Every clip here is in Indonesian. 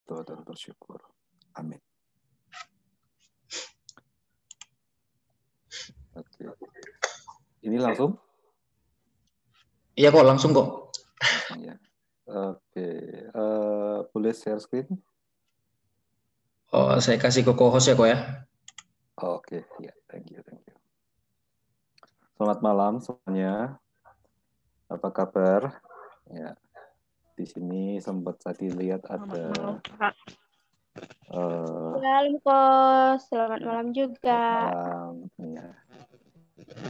Betul dan bersyukur. Amin. Oke. Ini langsung? Iya kok, langsung kok. Langsung ya. Oke. Boleh share screen? Oh, saya kasih ke co-host ya kok ya. Oke, ya, thank you. Selamat malam semuanya. Apa kabar? Ya, di sini sempat tadi lihat ada. Malam kok, selamat malam juga. Malam, ya.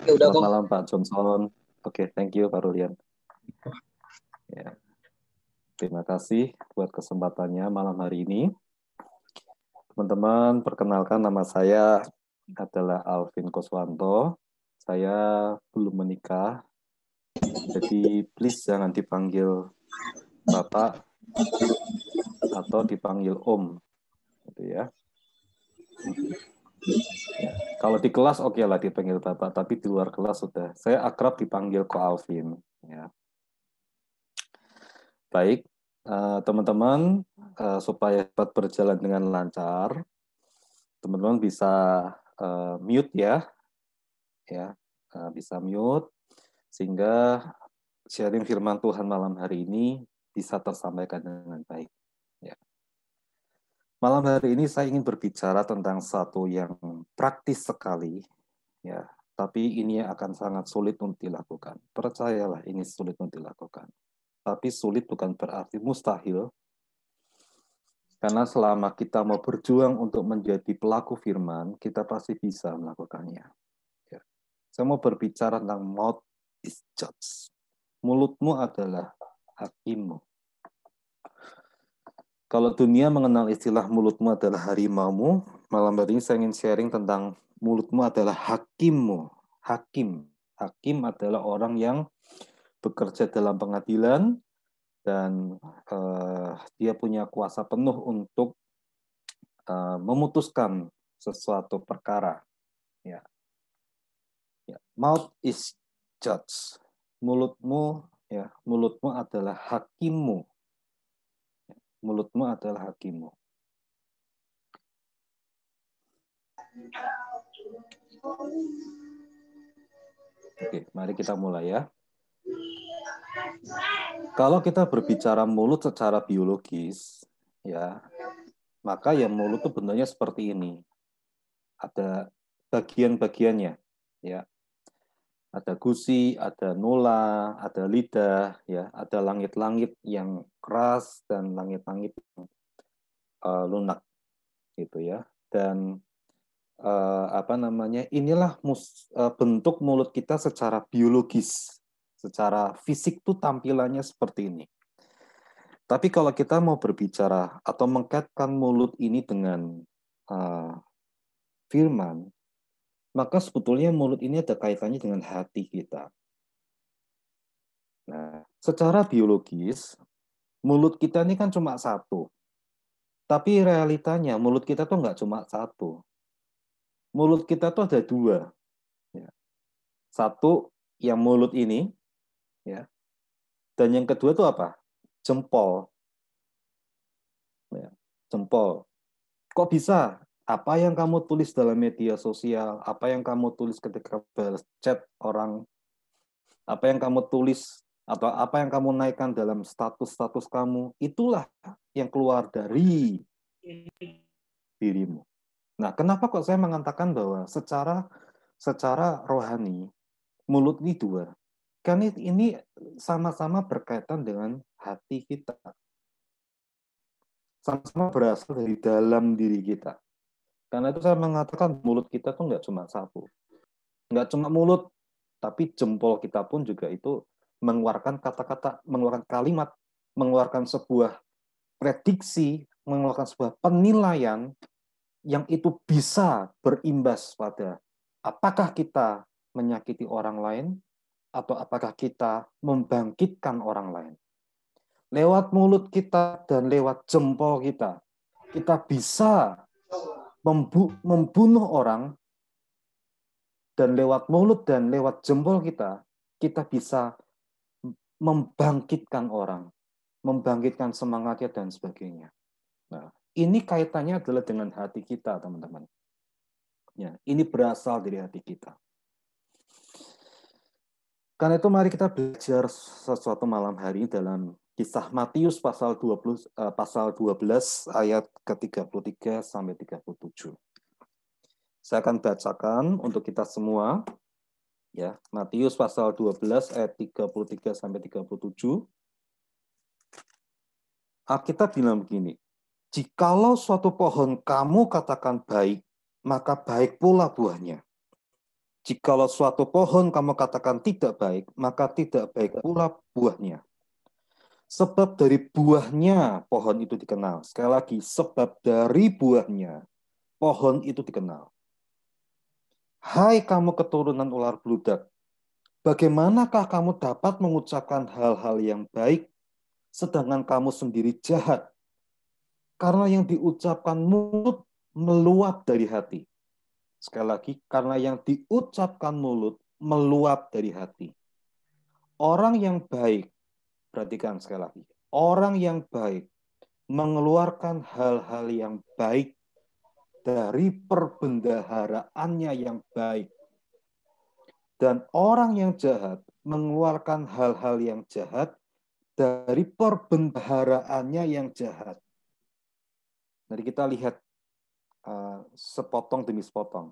Ya, udah Selamat kok. malam Pak Johnson. Oke, thank you Pak Rulian. Ya. Terima kasih buat kesempatannya malam hari ini. Teman-teman, perkenalkan nama saya adalah Alvin Koswanto. Saya belum menikah, jadi please jangan dipanggil Bapak atau dipanggil Om, gitu ya. Ya. Kalau di kelas oke lah dipanggil Bapak, tapi di luar kelas sudah. Saya akrab dipanggil Ko Alvin. Ya. Baik, teman-teman, supaya dapat berjalan dengan lancar, teman-teman bisa mute ya, bisa mute sehingga sharing firman Tuhan malam hari ini bisa tersampaikan dengan baik. Ya. Malam hari ini saya ingin berbicara tentang satu yang praktis sekali, ya, tapi ini akan sangat sulit untuk dilakukan. Percayalah, ini sulit untuk dilakukan. Tapi sulit bukan berarti mustahil, karena selama kita mau berjuang untuk menjadi pelaku firman, kita pasti bisa melakukannya. Ya. Saya mau berbicara tentang mouth is judge. Mulutmu adalah hakimmu. Kalau dunia mengenal istilah mulutmu adalah harimaumu, malam hari ini saya ingin sharing tentang mulutmu adalah hakimmu. Hakim. Hakim adalah orang yang bekerja dalam pengadilan dan dia punya kuasa penuh untuk memutuskan sesuatu perkara. Ya. Ya. Mouth is judge. Mulutmu adalah hakimmu. Mulutmu adalah hakimmu. Oke, mari kita mulai ya. Kalau kita berbicara mulut secara biologis, ya, maka ya mulut itu bentuknya seperti ini. Ada bagian-bagiannya, ya. Ada gusi, ada nula, ada lidah, ya, ada langit-langit yang keras dan langit-langit yang lunak, gitu ya. Dan inilah bentuk mulut kita secara biologis, secara fisik tuh tampilannya seperti ini. Tapi kalau kita mau berbicara atau mengkaitkan mulut ini dengan firman, maka sebetulnya mulut ini ada kaitannya dengan hati kita. Nah, secara biologis, mulut kita ini kan cuma satu. Tapi realitanya mulut kita tuh nggak cuma satu. Mulut kita tuh ada dua. Ya. Satu yang mulut ini, ya. Dan yang kedua tuh apa? Jempol. Ya. Jempol. Kok bisa? Apa yang kamu tulis dalam media sosial, apa yang kamu tulis ketika balas chat orang, apa yang kamu tulis atau apa yang kamu naikkan dalam status-status kamu, itulah yang keluar dari dirimu. Nah, kenapa kok saya mengatakan bahwa secara rohani mulut ini dua? Karena ini sama-sama berkaitan dengan hati kita. Sama-sama berasal dari dalam diri kita. Karena itu saya mengatakan mulut kita tuh nggak cuma satu. Nggak cuma mulut, tapi jempol kita pun juga itu mengeluarkan kata-kata, mengeluarkan kalimat, mengeluarkan sebuah prediksi, mengeluarkan sebuah penilaian yang itu bisa berimbas pada apakah kita menyakiti orang lain atau apakah kita membangkitkan orang lain. Lewat mulut kita dan lewat jempol kita bisa membunuh orang, dan lewat mulut dan lewat jempol kita bisa membangkitkan orang, membangkitkan semangatnya dan sebagainya. Nah, Ini kaitannya adalah dengan hati kita, teman-teman. Ya, ini berasal dari hati kita. Karena itu mari kita belajar sesuatu malam hari dalam kisah Matius pasal 12 ayat ke-33 sampai 37. Saya akan bacakan untuk kita semua. Ya, Matius pasal 12 ayat 33 sampai 37. Alkitab bilang begini, jikalau suatu pohon kamu katakan baik, maka baik pula buahnya. Jikalau suatu pohon kamu katakan tidak baik, maka tidak baik pula buahnya. Sebab dari buahnya pohon itu dikenal. Sekali lagi, sebab dari buahnya pohon itu dikenal. Hai kamu keturunan ular beludak, bagaimanakah kamu dapat mengucapkan hal-hal yang baik, sedangkan kamu sendiri jahat? Karena yang diucapkan mulut meluap dari hati. Sekali lagi, karena yang diucapkan mulut meluap dari hati. Orang yang baik, perhatikan sekali lagi, orang yang baik mengeluarkan hal-hal yang baik dari perbendaharaannya yang baik. Dan orang yang jahat mengeluarkan hal-hal yang jahat dari perbendaharaannya yang jahat. Jadi kita lihat sepotong demi sepotong.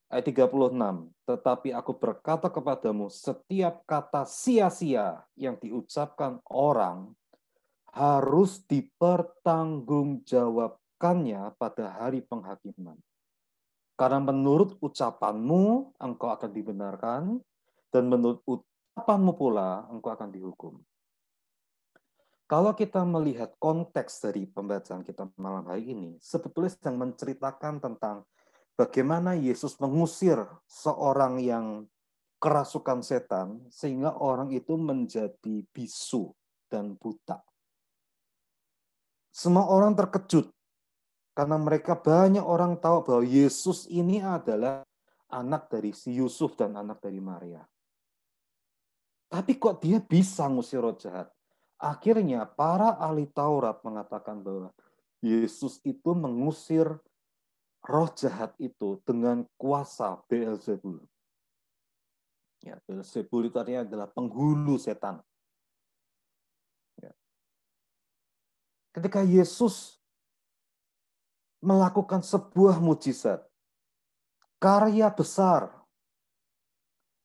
Ayat 36, tetapi aku berkata kepadamu, setiap kata sia-sia yang diucapkan orang harus dipertanggungjawabkannya pada hari penghakiman. Karena menurut ucapanmu, engkau akan dibenarkan, dan menurut ucapanmu pula, engkau akan dihukum. Kalau kita melihat konteks dari pembacaan kita malam hari ini, sebetulnya sedang menceritakan tentang bagaimana Yesus mengusir seorang yang kerasukan setan, sehingga orang itu menjadi bisu dan buta. Semua orang terkejut, karena mereka banyak orang tahu bahwa Yesus ini adalah anak dari si Yusuf dan anak dari Maria. Tapi kok dia bisa ngusir roh jahat? Akhirnya para ahli Taurat mengatakan bahwa Yesus itu mengusir roh jahat itu dengan kuasa Beelzebul. Ya, Beelzebul itu artinya adalah penghulu setan. Ya. Ketika Yesus melakukan sebuah mujizat, karya besar,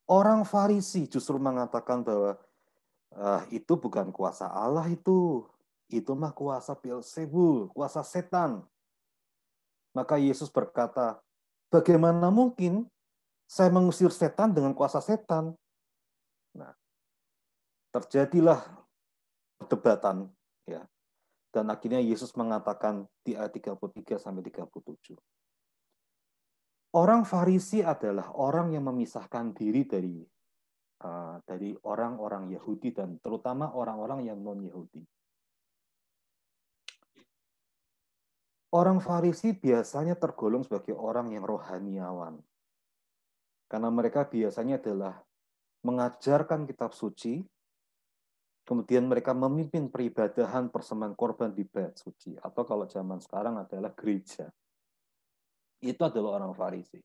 orang Farisi justru mengatakan bahwa itu bukan kuasa Allah itu mah kuasa Beelzebul, kuasa setan. Maka Yesus berkata, bagaimana mungkin saya mengusir setan dengan kuasa setan? Nah, terjadilah perdebatan, ya. Dan akhirnya Yesus mengatakan di ayat 33 sampai 37. Orang Farisi adalah orang yang memisahkan diri dari orang-orang Yahudi dan terutama orang-orang yang non-Yahudi. Orang Farisi biasanya tergolong sebagai orang yang rohaniawan. Karena mereka biasanya adalah mengajarkan kitab suci, kemudian mereka memimpin peribadahan persembahan korban di bait suci, atau kalau zaman sekarang adalah gereja. Itu adalah orang Farisi.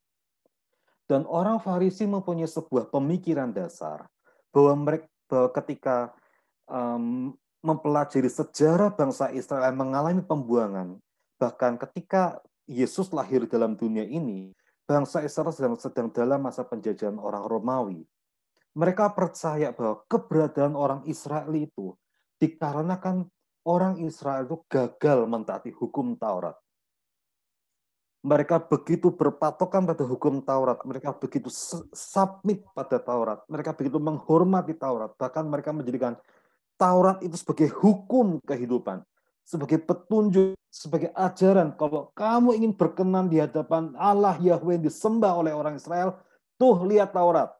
Dan orang Farisi mempunyai sebuah pemikiran dasar bahwa ketika mempelajari sejarah bangsa Israel mengalami pembuangan, bahkan ketika Yesus lahir dalam dunia ini, bangsa Israel sedang dalam masa penjajahan orang Romawi. Mereka percaya bahwa keberadaan orang Israel itu dikarenakan orang Israel itu gagal mentaati hukum Taurat. Mereka begitu berpatokan pada hukum Taurat, mereka begitu submit pada Taurat, mereka begitu menghormati Taurat, bahkan mereka menjadikan Taurat itu sebagai hukum kehidupan, sebagai petunjuk, sebagai ajaran. Kalau kamu ingin berkenan di hadapan Allah Yahweh yang disembah oleh orang Israel, tuh lihat Taurat.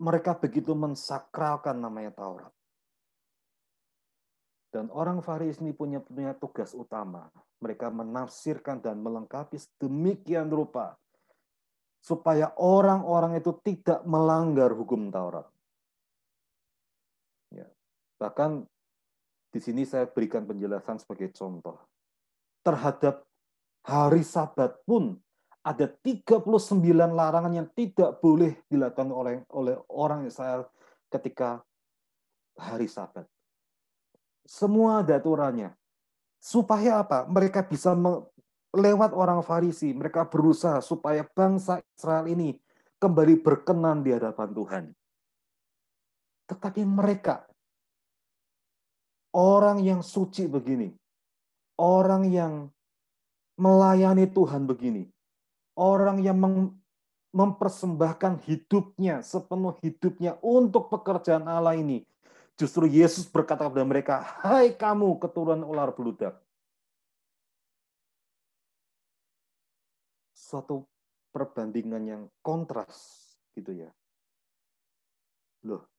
Mereka begitu mensakralkan namanya Taurat. Dan orang Farisi ini punya tugas utama. Mereka menafsirkan dan melengkapi sedemikian rupa supaya orang-orang itu tidak melanggar hukum Taurat. Ya. Bahkan Di sini saya berikan penjelasan sebagai contoh. Terhadap hari Sabat pun ada 39 larangan yang tidak boleh dilakukan oleh orang Israel ketika hari Sabat. Semua ada aturannya. Supaya apa? Mereka bisa lewat orang Farisi, mereka berusaha supaya bangsa Israel ini kembali berkenan di hadapan Tuhan. Tetapi mereka, orang yang suci begini, orang yang melayani Tuhan begini, orang yang mempersembahkan hidupnya, sepenuh hidupnya untuk pekerjaan Allah ini, justru Yesus berkata kepada mereka, "Hai kamu keturunan ular beludak." Suatu perbandingan yang kontras gitu ya. Loh,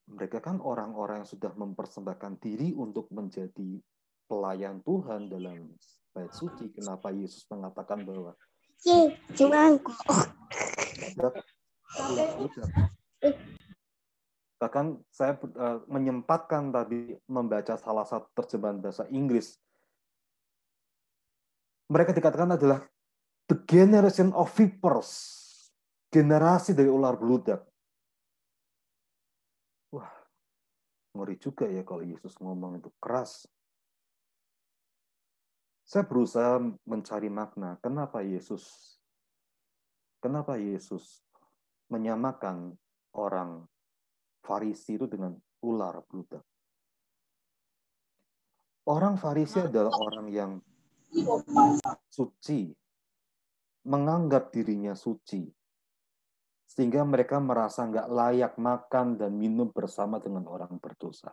mereka kan orang-orang yang sudah mempersembahkan diri untuk menjadi pelayan Tuhan dalam bait suci. Kenapa Yesus mengatakan bahwa bahkan saya menyempatkan tadi membaca salah satu terjemahan bahasa Inggris. Mereka dikatakan adalah the generation of vipers, generasi dari ular beludak. Wah, ngeri juga ya kalau Yesus ngomong itu keras. Saya berusaha mencari makna, kenapa Yesus menyamakan orang Farisi itu dengan ular beludak. Orang Farisi adalah orang yang suci, menganggap dirinya suci, sehingga mereka merasa nggak layak makan dan minum bersama dengan orang berdosa.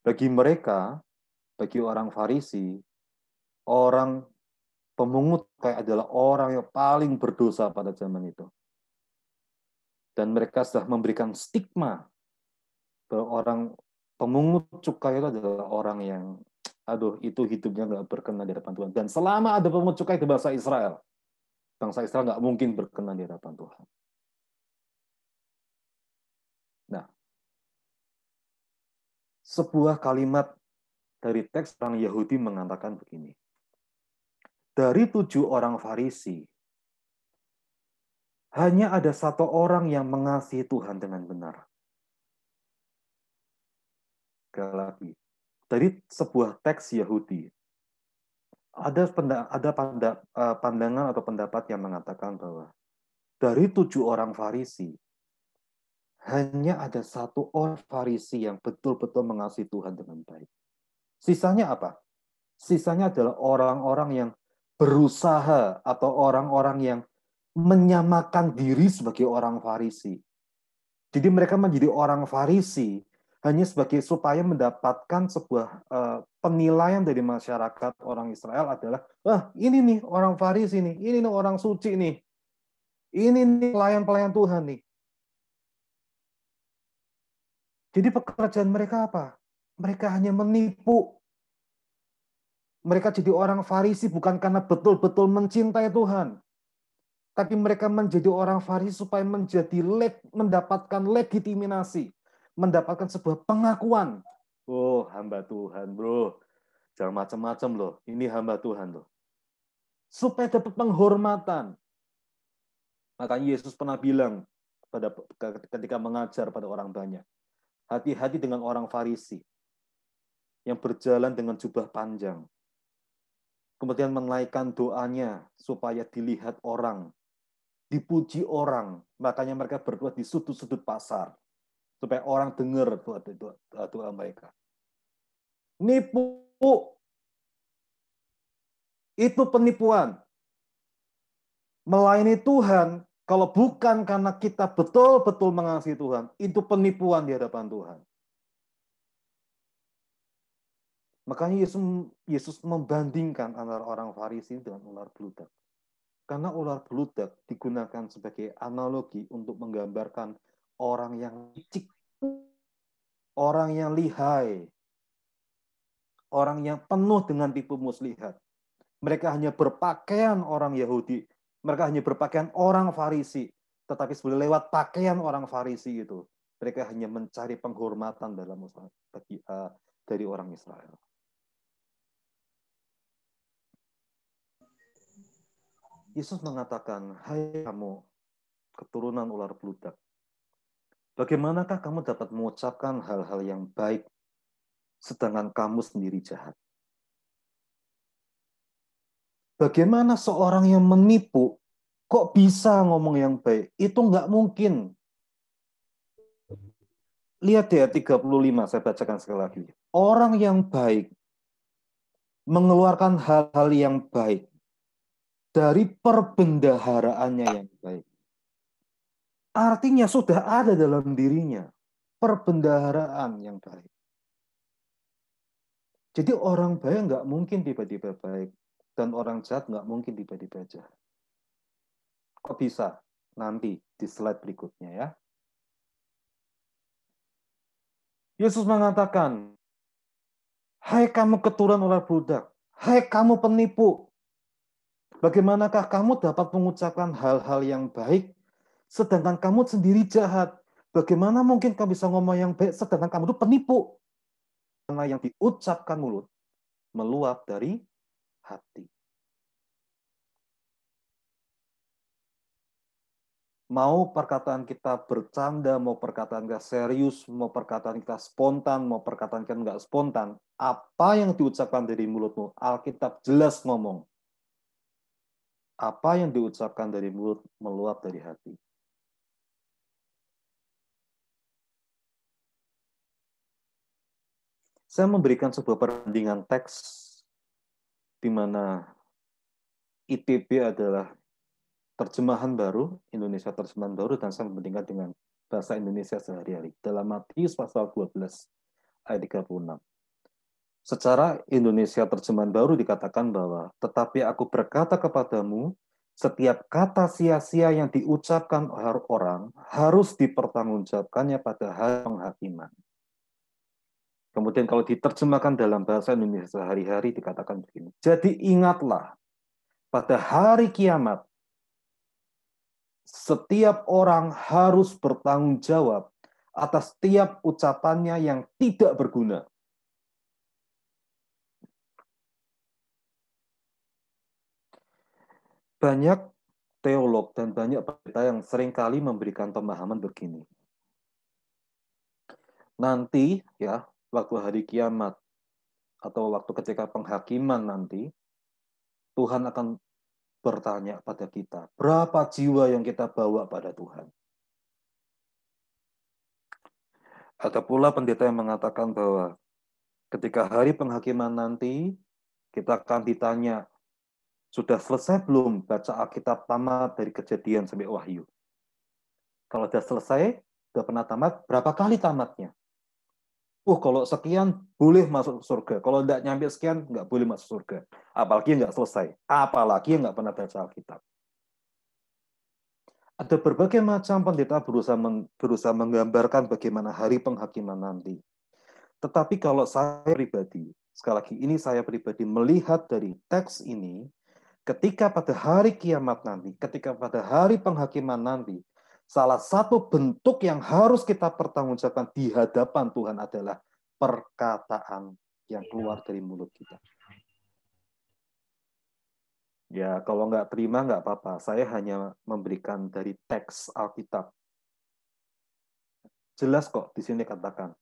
Bagi mereka, bagi orang Farisi, orang pemungut kayak adalah orang yang paling berdosa pada zaman itu. Dan mereka sudah memberikan stigma bahwa orang pemungut cukai itu adalah orang yang, itu hidupnya nggak berkenan di hadapan Tuhan. Dan selama ada pemungut cukai di bangsa Israel nggak mungkin berkenan di hadapan Tuhan. Nah, sebuah kalimat dari teks orang Yahudi mengatakan begini. Dari 7 orang Farisi, hanya ada 1 orang yang mengasihi Tuhan dengan benar. Sekali lagi, dari sebuah teks Yahudi, ada pandangan atau pendapat yang mengatakan bahwa dari 7 orang Farisi, hanya ada 1 orang Farisi yang betul-betul mengasihi Tuhan dengan baik. Sisanya apa? Sisanya adalah orang-orang yang berusaha atau orang-orang yang menyamakan diri sebagai orang Farisi. Jadi mereka menjadi orang Farisi hanya sebagai supaya mendapatkan sebuah penilaian dari masyarakat orang Israel adalah, ini nih orang Farisi nih, ini nih orang suci nih, ini nih pelayan-pelayan Tuhan nih. Jadi pekerjaan mereka apa? Mereka hanya menipu. Mereka jadi orang Farisi bukan karena betul-betul mencintai Tuhan, tapi mereka menjadi orang Farisi supaya mendapatkan legitimasi, mendapatkan sebuah pengakuan. Oh, hamba Tuhan, bro. Jangan macam-macam loh. Ini hamba Tuhan loh. Supaya dapat penghormatan. Makanya Yesus pernah bilang ketika mengajar pada orang banyak, hati-hati dengan orang Farisi yang berjalan dengan jubah panjang. Kemudian menaikkan doanya supaya dilihat orang, dipuji orang. Makanya mereka berdoa di sudut-sudut pasar supaya orang dengar doa mereka. Nipu. Itu penipuan. Melayani Tuhan, kalau bukan karena kita betul-betul mengasihi Tuhan, itu penipuan di hadapan Tuhan. Makanya Yesus membandingkan antara orang Farisi dengan ular beludak. Karena ular beludak digunakan sebagai analogi untuk menggambarkan orang yang licik, orang yang lihai, orang yang penuh dengan tipu muslihat. Mereka hanya berpakaian orang Yahudi, mereka hanya berpakaian orang Farisi, tetapi sebenarnya lewat pakaian orang Farisi itu, Mereka hanya mencari penghormatan dari orang Israel. Yesus mengatakan, hai kamu keturunan ular beludak, bagaimanakah kamu dapat mengucapkan hal-hal yang baik sedangkan kamu sendiri jahat? Bagaimana seorang yang menipu kok bisa ngomong yang baik? Itu nggak mungkin. Lihat ya 35, saya bacakan sekali lagi. Orang yang baik mengeluarkan hal-hal yang baik dari perbendaharaannya yang baik. Artinya sudah ada dalam dirinya perbendaharaan yang baik. Jadi orang baik nggak mungkin tiba-tiba baik. Dan orang jahat nggak mungkin tiba-tiba jahat. Kok bisa? Nanti di slide berikutnya ya. Yesus mengatakan, hai kamu keturunan ular beludak, hai kamu penipu, bagaimanakah kamu dapat mengucapkan hal-hal yang baik sedangkan kamu sendiri jahat? Bagaimana mungkin kamu bisa ngomong yang baik sedangkan kamu itu penipu? Karena yang diucapkan mulut meluap dari hati. Mau perkataan kita bercanda, mau perkataan kita serius, mau perkataan kita spontan, mau perkataan kita nggak spontan, apa yang diucapkan dari mulutmu, Alkitab jelas ngomong. Apa yang diucapkan dari mulut meluap dari hati. Saya memberikan sebuah perbandingan teks di mana ITB adalah terjemahan baru, Indonesia terjemahan baru, dan saya membandingkan dengan bahasa Indonesia sehari-hari. Dalam Matius pasal 12 ayat 36. Secara Indonesia terjemahan baru dikatakan bahwa, tetapi aku berkata kepadamu, setiap kata sia-sia yang diucapkan orang harus dipertanggungjawabkannya pada hari penghakiman. Kemudian kalau diterjemahkan dalam bahasa Indonesia sehari-hari dikatakan begini. Jadi ingatlah, pada hari kiamat, setiap orang harus bertanggung jawab atas setiap ucapannya yang tidak berguna. Banyak teolog dan banyak pendeta yang seringkali memberikan pemahaman begini. Nanti ya, waktu hari kiamat atau waktu ketika penghakiman nanti, Tuhan akan bertanya pada kita, berapa jiwa yang kita bawa pada Tuhan? Ada pula pendeta yang mengatakan bahwa ketika hari penghakiman nanti, kita akan ditanya, sudah selesai belum baca Alkitab tamat dari Kejadian sampai Wahyu? Kalau sudah selesai, sudah pernah tamat, berapa kali tamatnya? Kalau sekian boleh masuk surga. Kalau tidak nyampe sekian, nggak boleh masuk surga. Apalagi nggak selesai. Apalagi nggak pernah baca Alkitab. Ada berbagai macam pendeta berusaha menggambarkan bagaimana hari penghakiman nanti. Tetapi kalau saya pribadi, sekali lagi ini saya pribadi melihat dari teks ini, ketika pada hari kiamat nanti, ketika pada hari penghakiman nanti, salah satu bentuk yang harus kita pertanggungjawabkan di hadapan Tuhan adalah perkataan yang keluar dari mulut kita. Ya, kalau nggak terima nggak apa-apa. Saya hanya memberikan dari teks Alkitab. Jelas kok di sini katakan,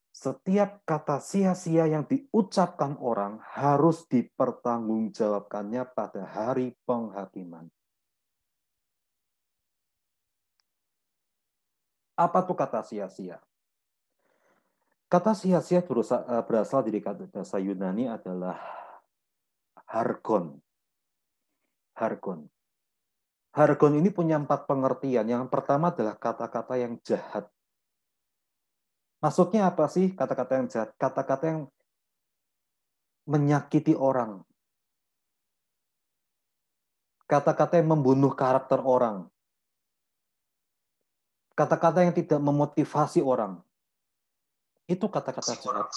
setiap kata sia-sia yang diucapkan orang harus dipertanggungjawabkannya pada hari penghakiman. Apa tuh kata sia-sia? Kata sia-sia berasal dari kata bahasa Yunani adalah hargon. Hargon. Hargon ini punya 4 pengertian. Yang pertama adalah kata-kata yang jahat. Maksudnya apa sih kata-kata yang jahat? Kata-kata yang menyakiti orang. Kata-kata yang membunuh karakter orang. Kata-kata yang tidak memotivasi orang. Itu kata-kata jahat.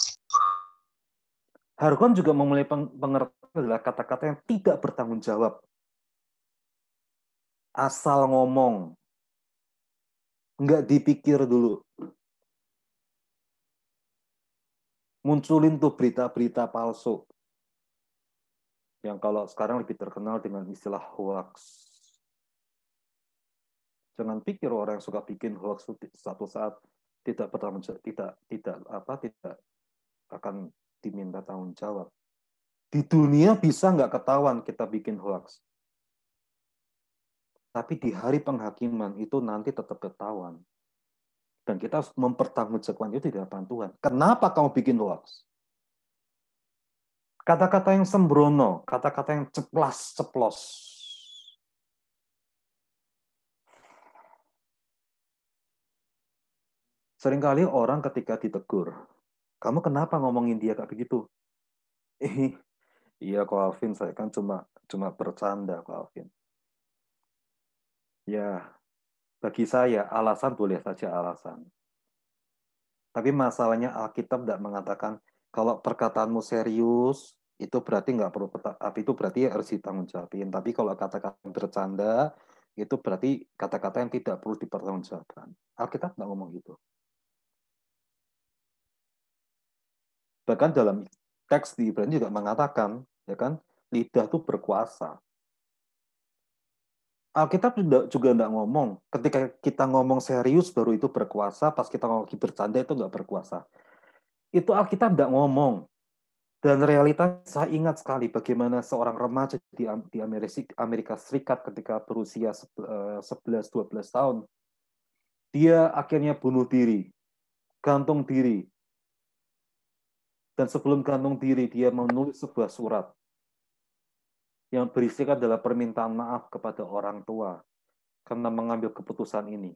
Hargon juga memulai pengertian adalah kata-kata yang tidak bertanggung jawab. Asal ngomong. Nggak dipikir dulu. Munculin tuh berita-berita palsu. Yang kalau sekarang lebih terkenal dengan istilah hoax. Jangan pikir orang yang suka bikin hoax satu saat tidak akan diminta tanggung jawab. Di dunia bisa nggak ketahuan kita bikin hoax. Tapi di hari penghakiman itu nanti tetap ketahuan. Dan kita harus mempertanggungjawabkan itu di hadapan Tuhan. Kenapa kamu bikin hoax? Kata-kata yang sembrono, kata-kata yang ceplas-ceplos. Seringkali orang ketika ditegur, kamu kenapa ngomongin dia kayak begitu? Iya, Ko Alvin, saya kan cuma bercanda, Ko Alvin. Ya, bagi saya alasan boleh saja alasan. Tapi masalahnya Alkitab tidak mengatakan kalau perkataanmu serius itu berarti nggak perlu itu berarti harus ditanggungjawabin. Tapi kalau kata-kata bercanda itu berarti kata-kata yang tidak perlu dipertanggungjawabkan. Alkitab nggak ngomong gitu. Bahkan dalam teks di Ibrani juga mengatakan, ya kan, lidah itu berkuasa. Alkitab juga nggak ngomong, ketika kita ngomong serius baru itu berkuasa, pas kita ngomong bercanda itu nggak berkuasa. Itu Alkitab nggak ngomong. Dan realita saya ingat sekali bagaimana seorang remaja di Amerika Serikat ketika berusia 11-12 tahun. Dia akhirnya bunuh diri, gantung diri. Dan sebelum gantung diri, dia menulis sebuah surat yang berisikan adalah permintaan maaf kepada orang tua karena mengambil keputusan ini.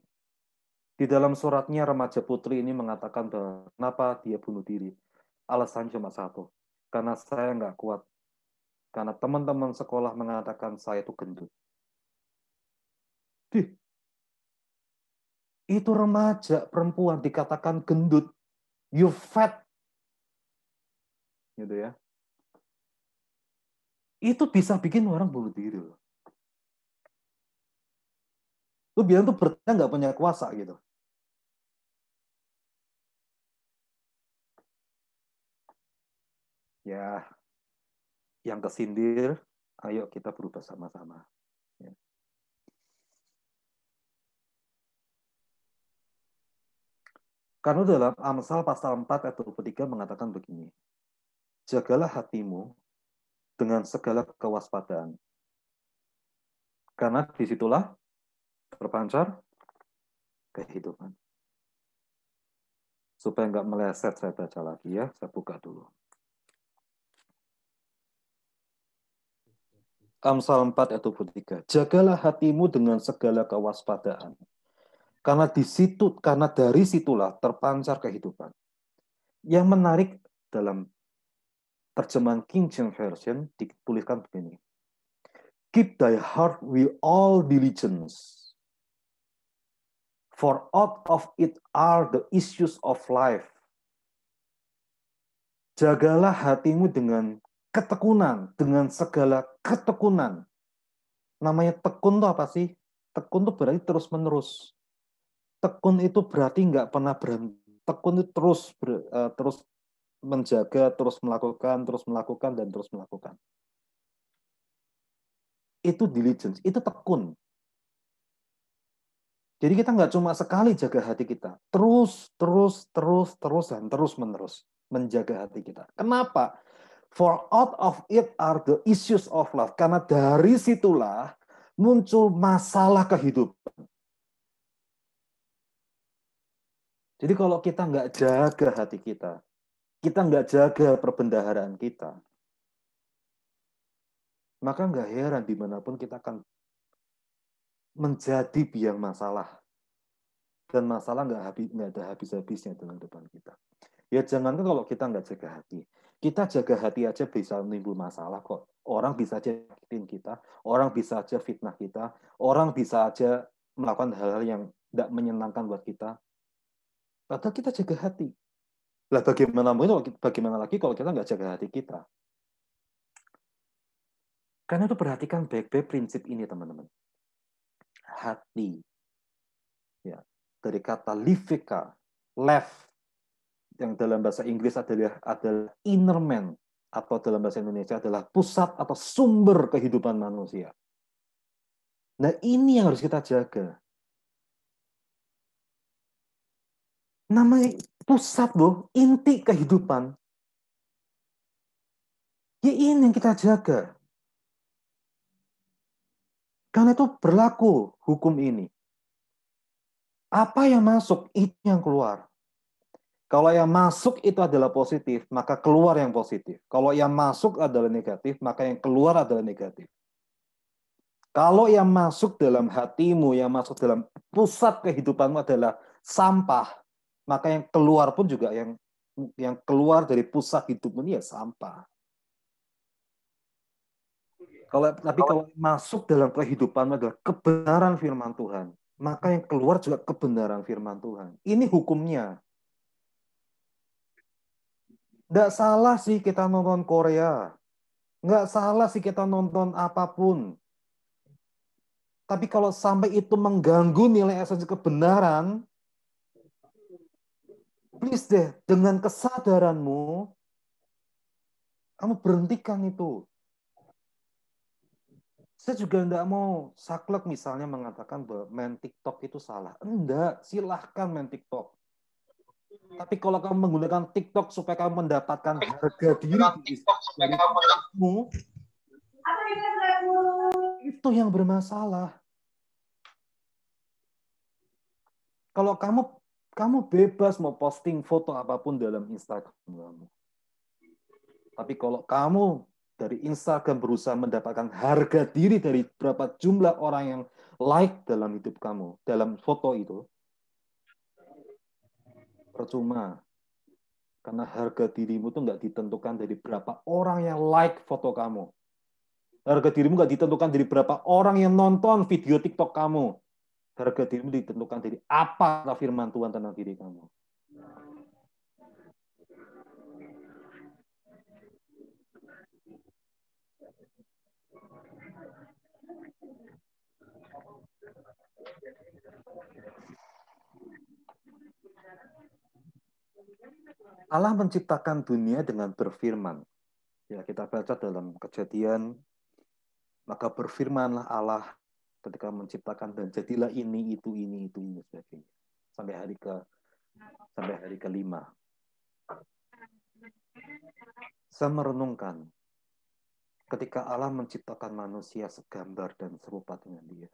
Di dalam suratnya, remaja putri ini mengatakan bahwa kenapa dia bunuh diri. Alasannya cuma satu, karena saya nggak kuat. Karena teman-teman sekolah mengatakan saya itu gendut. Itu remaja perempuan dikatakan gendut. You fat. Gitu ya. Itu bisa bikin orang bunuh diri. Lu bilang tuh berarti nggak punya kuasa gitu. Ya, yang kesindir, ayo kita berubah sama-sama. Ya. Karena dalam Amsal pasal 4 ayat 23 mengatakan begini. Jagalah hatimu dengan segala kewaspadaan. Karena disitulah terpancar kehidupan. Supaya nggak meleset, saya baca lagi ya. Saya buka dulu. Amsal 4 ayat 23. Jagalah hatimu dengan segala kewaspadaan. Karena dari situlah terpancar kehidupan. Yang menarik dalam terjemahan King James Version dituliskan begini. Keep thy heart with all diligence. For out of it are the issues of life. Jagalah hatimu dengan ketekunan, dengan segala ketekunan. Namanya tekun itu apa sih? Tekun itu berarti terus-menerus. Tekun itu berarti nggak pernah berhenti. Tekun itu terus menjaga, terus melakukan, dan terus melakukan. Itu diligence, itu tekun. Jadi kita nggak cuma sekali jaga hati kita, terus, dan terus-menerus menjaga hati kita. Kenapa? For out of it are the issues of life. Karena dari situlah muncul masalah kehidupan. Jadi kalau kita nggak jaga hati kita nggak jaga perbendaharaan kita, maka nggak heran dimanapun kita akan menjadi biang masalah. Dan masalah nggak ada habis-habisnya dalam depan kita. Ya jangankan kalau kita nggak jaga hati. Kita jaga hati aja bisa menimbul masalah kok. Orang bisa aja nyakitin kita, orang bisa aja fitnah kita, orang bisa aja melakukan hal-hal yang tidak menyenangkan buat kita. Padahal kita jaga hati. Lah bagaimana lagi kalau kita nggak jaga hati kita? Karena itu perhatikan baik-baik prinsip ini teman-teman. Hati. Ya. dari kata liveka, left, yang dalam bahasa Inggris adalah inner man, atau dalam bahasa Indonesia adalah pusat atau sumber kehidupan manusia. Nah, ini yang harus kita jaga. Namanya pusat loh, inti kehidupan. Ya ini yang kita jaga. Karena itu berlaku hukum ini. Apa yang masuk, itu yang keluar. Kalau yang masuk itu adalah positif, maka keluar yang positif. Kalau yang masuk adalah negatif, maka yang keluar adalah negatif. Kalau yang masuk dalam hatimu, yang masuk dalam pusat kehidupanmu adalah sampah, maka yang keluar pun juga yang keluar dari pusat hidupmu ini ya sampah. Tapi kalau masuk dalam kehidupanmu adalah kebenaran firman Tuhan, maka yang keluar juga kebenaran firman Tuhan. Ini hukumnya. Nggak salah sih kita nonton Korea. Nggak salah sih kita nonton apapun. Tapi kalau sampai itu mengganggu nilai esensi kebenaran, please deh, dengan kesadaranmu, kamu berhentikan itu. Saya juga nggak mau saklek misalnya mengatakan bahwa main TikTok itu salah. Enggak, silahkan main TikTok. Tapi kalau kamu menggunakan TikTok supaya kamu mendapatkan harga diri dari kamu, itu yang bermasalah. Kalau kamu bebas mau posting foto apapun dalam Instagram kamu. Tapi kalau kamu dari Instagram berusaha mendapatkan harga diri dari berapa jumlah orang yang like dalam hidup kamu, dalam foto itu, percuma. Karena harga dirimu tuh nggak ditentukan dari berapa orang yang like foto kamu. Harga dirimu nggak ditentukan dari berapa orang yang nonton video TikTok kamu. Harga dirimu ditentukan dari apa firman Tuhan tentang diri kamu. Allah menciptakan dunia dengan berfirman. Ya, kita baca dalam Kejadian, maka berfirmanlah Allah ketika menciptakan dan jadilah ini, itu, sebagainya. Sampai hari ke-5. Saya merenungkan ketika Allah menciptakan manusia segambar dan serupa dengan Dia.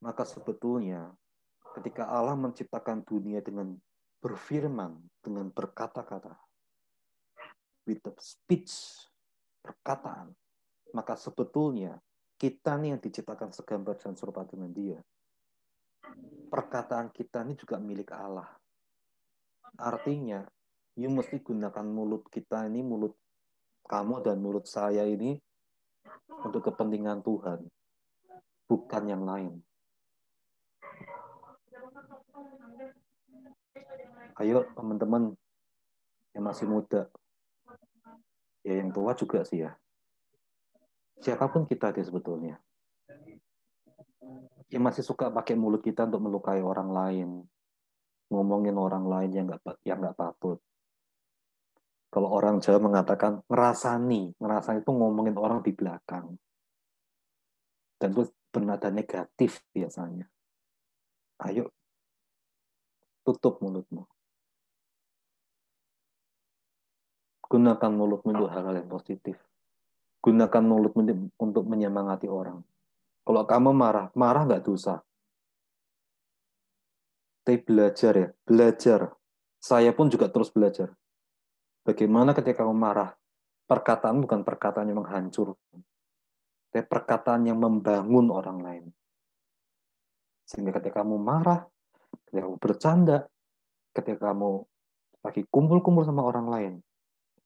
Maka sebetulnya ketika Allah menciptakan dunia dengan berfirman, dengan berkata-kata, with the speech, perkataan, maka sebetulnya kita nih yang diciptakan segambar dan serupa dengan Dia. Perkataan kita ini juga milik Allah. Artinya, you mesti gunakan mulut kita ini, mulut kamu dan mulut saya ini untuk kepentingan Tuhan, bukan yang lain. Ayo teman-teman yang masih muda, ya yang tua juga sih ya. Siapapun kita deh sebetulnya. Yang masih suka pakai mulut kita untuk melukai orang lain, ngomongin orang lain yang nggak patut. Kalau orang Jawa mengatakan ngerasani itu ngomongin orang di belakang. Dan itu bernada negatif biasanya. Ayo, tutup mulutmu. Gunakan mulutmu untuk hal-hal yang positif. Gunakan mulutmu untuk menyemangati orang. Kalau kamu marah nggak dosa. Tapi belajar ya, belajar. Saya pun juga terus belajar. Bagaimana ketika kamu marah, perkataan bukan perkataan yang menghancurkan, tapi perkataan yang membangun orang lain. Sehingga ketika kamu marah, ketika kamu bercanda, ketika kamu lagi kumpul-kumpul sama orang lain,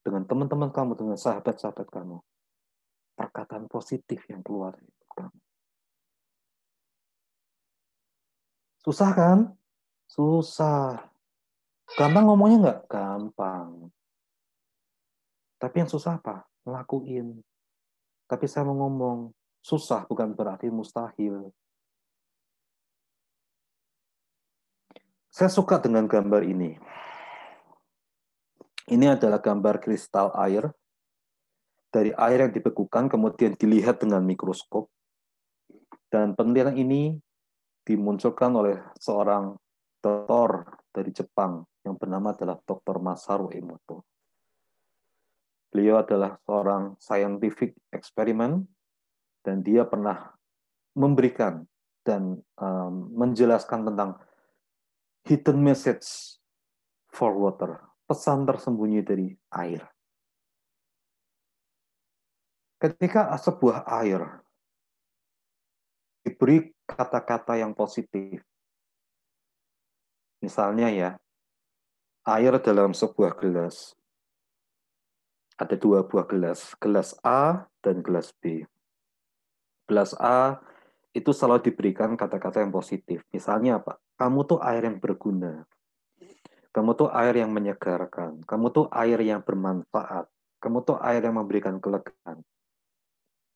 dengan teman-teman kamu, dengan sahabat-sahabat kamu, perkataan positif yang keluar dari kamu. Susah kan? Susah. Gampang ngomongnya nggak? Gampang. Tapi yang susah apa? Ngelakuin. Tapi saya mau ngomong, susah bukan berarti mustahil. Saya suka dengan gambar ini. Ini adalah gambar kristal air. Dari air yang dibekukan, kemudian dilihat dengan mikroskop. Dan penelitian ini dimunculkan oleh seorang dokter dari Jepang yang bernama adalah Dr. Masaru Emoto. Beliau adalah seorang scientific experiment dan dia pernah memberikan dan menjelaskan tentang hidden message for water, pesan tersembunyi dari air. Ketika sebuah air diberi kata-kata yang positif, misalnya ya, air dalam sebuah gelas, ada dua buah gelas, gelas A dan gelas B. Gelas A itu selalu diberikan kata-kata yang positif. Misalnya apa? Kamu tuh air yang berguna. Kamu tuh air yang menyegarkan. Kamu tuh air yang bermanfaat. Kamu tuh air yang memberikan kelegaan.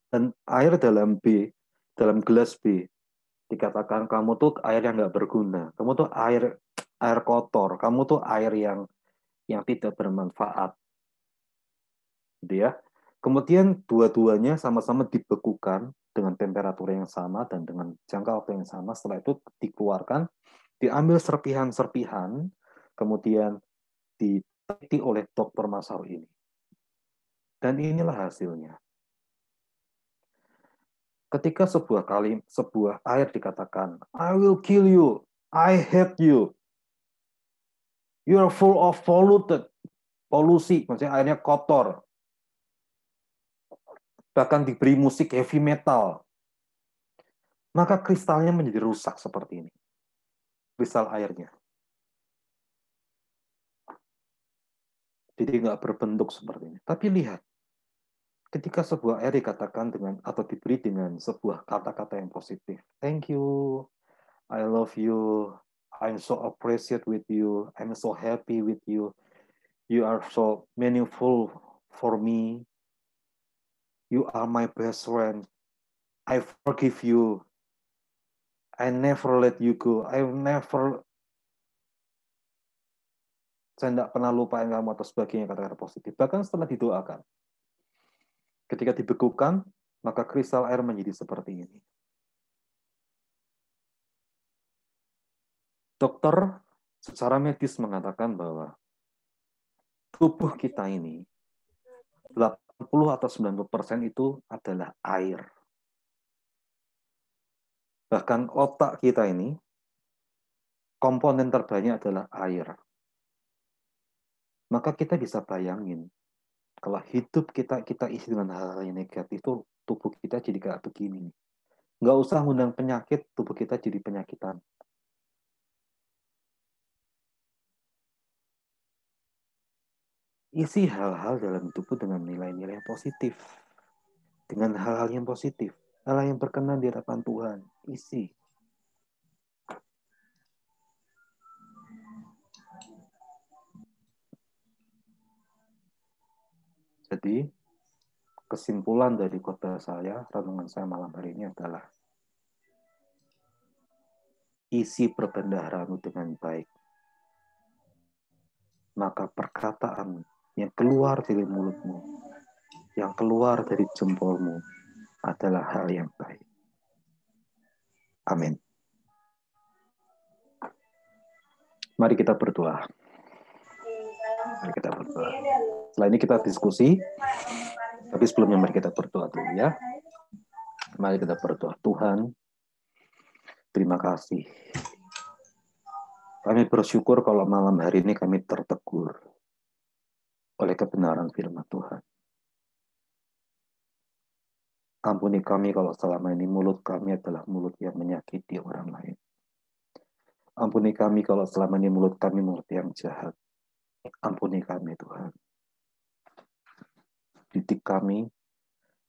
Dan air dalam B, dalam gelas B, dikatakan kamu tuh air yang nggak berguna. Kamu tuh air kotor. Kamu tuh air yang tidak bermanfaat. Gitu ya. Kemudian dua-duanya sama-sama dibekukan dengan temperatur yang sama dan dengan jangka waktu yang sama. Setelah itu dikeluarkan, diambil serpihan-serpihan, kemudian diteliti oleh Dr. Masaru ini. Dan inilah hasilnya. Ketika sebuah air dikatakan, I will kill you, I hate you, you are full of polusi, maksudnya airnya kotor, bahkan diberi musik heavy metal, maka kristalnya menjadi rusak seperti ini. Kristal airnya. Jadi nggak berbentuk seperti ini. Tapi lihat, ketika sebuah air dikatakan dengan atau diberi dengan sebuah kata-kata yang positif. Thank you, I love you, I'm so appreciate with you, I'm so happy with you, you are so meaningful for me, you are my best friend, I forgive you, I never let you go, saya tidak pernah lupain kamu atau sebagainya kata-kata positif. Bahkan setelah didoakan, ketika dibekukan, maka kristal air menjadi seperti ini. Dokter secara medis mengatakan bahwa tubuh kita ini 80 atau 90% itu adalah air. Bahkan otak kita ini komponen terbanyak adalah air. Maka kita bisa bayangin kalau hidup kita isi dengan hal-hal yang negatif, itu tubuh kita jadi kayak begini. Nggak usah ngundang penyakit, tubuh kita jadi penyakitan. Isi hal-hal dalam hidupmu dengan nilai-nilai yang positif. Dengan hal-hal yang positif. Hal-hal yang berkenan di hadapan Tuhan. Isi. Jadi, kesimpulan dari khotbah saya, renungan saya malam hari ini adalah isi perbendaharaanmu dengan baik. Maka perkataan yang keluar dari mulutmu, yang keluar dari jempolmu adalah hal yang baik. Amin. Mari kita berdoa. Mari kita berdoa. Setelah ini kita diskusi, tapi sebelumnya mari kita berdoa dulu ya. Mari kita berdoa. Tuhan, terima kasih. Kami bersyukur kalau malam hari ini kami tertegur oleh kebenaran firman Tuhan. Ampuni kami kalau selama ini mulut kami adalah mulut yang menyakiti orang lain. Ampuni kami kalau selama ini mulut kami mulut yang jahat. Ampuni kami Tuhan. Didik kami,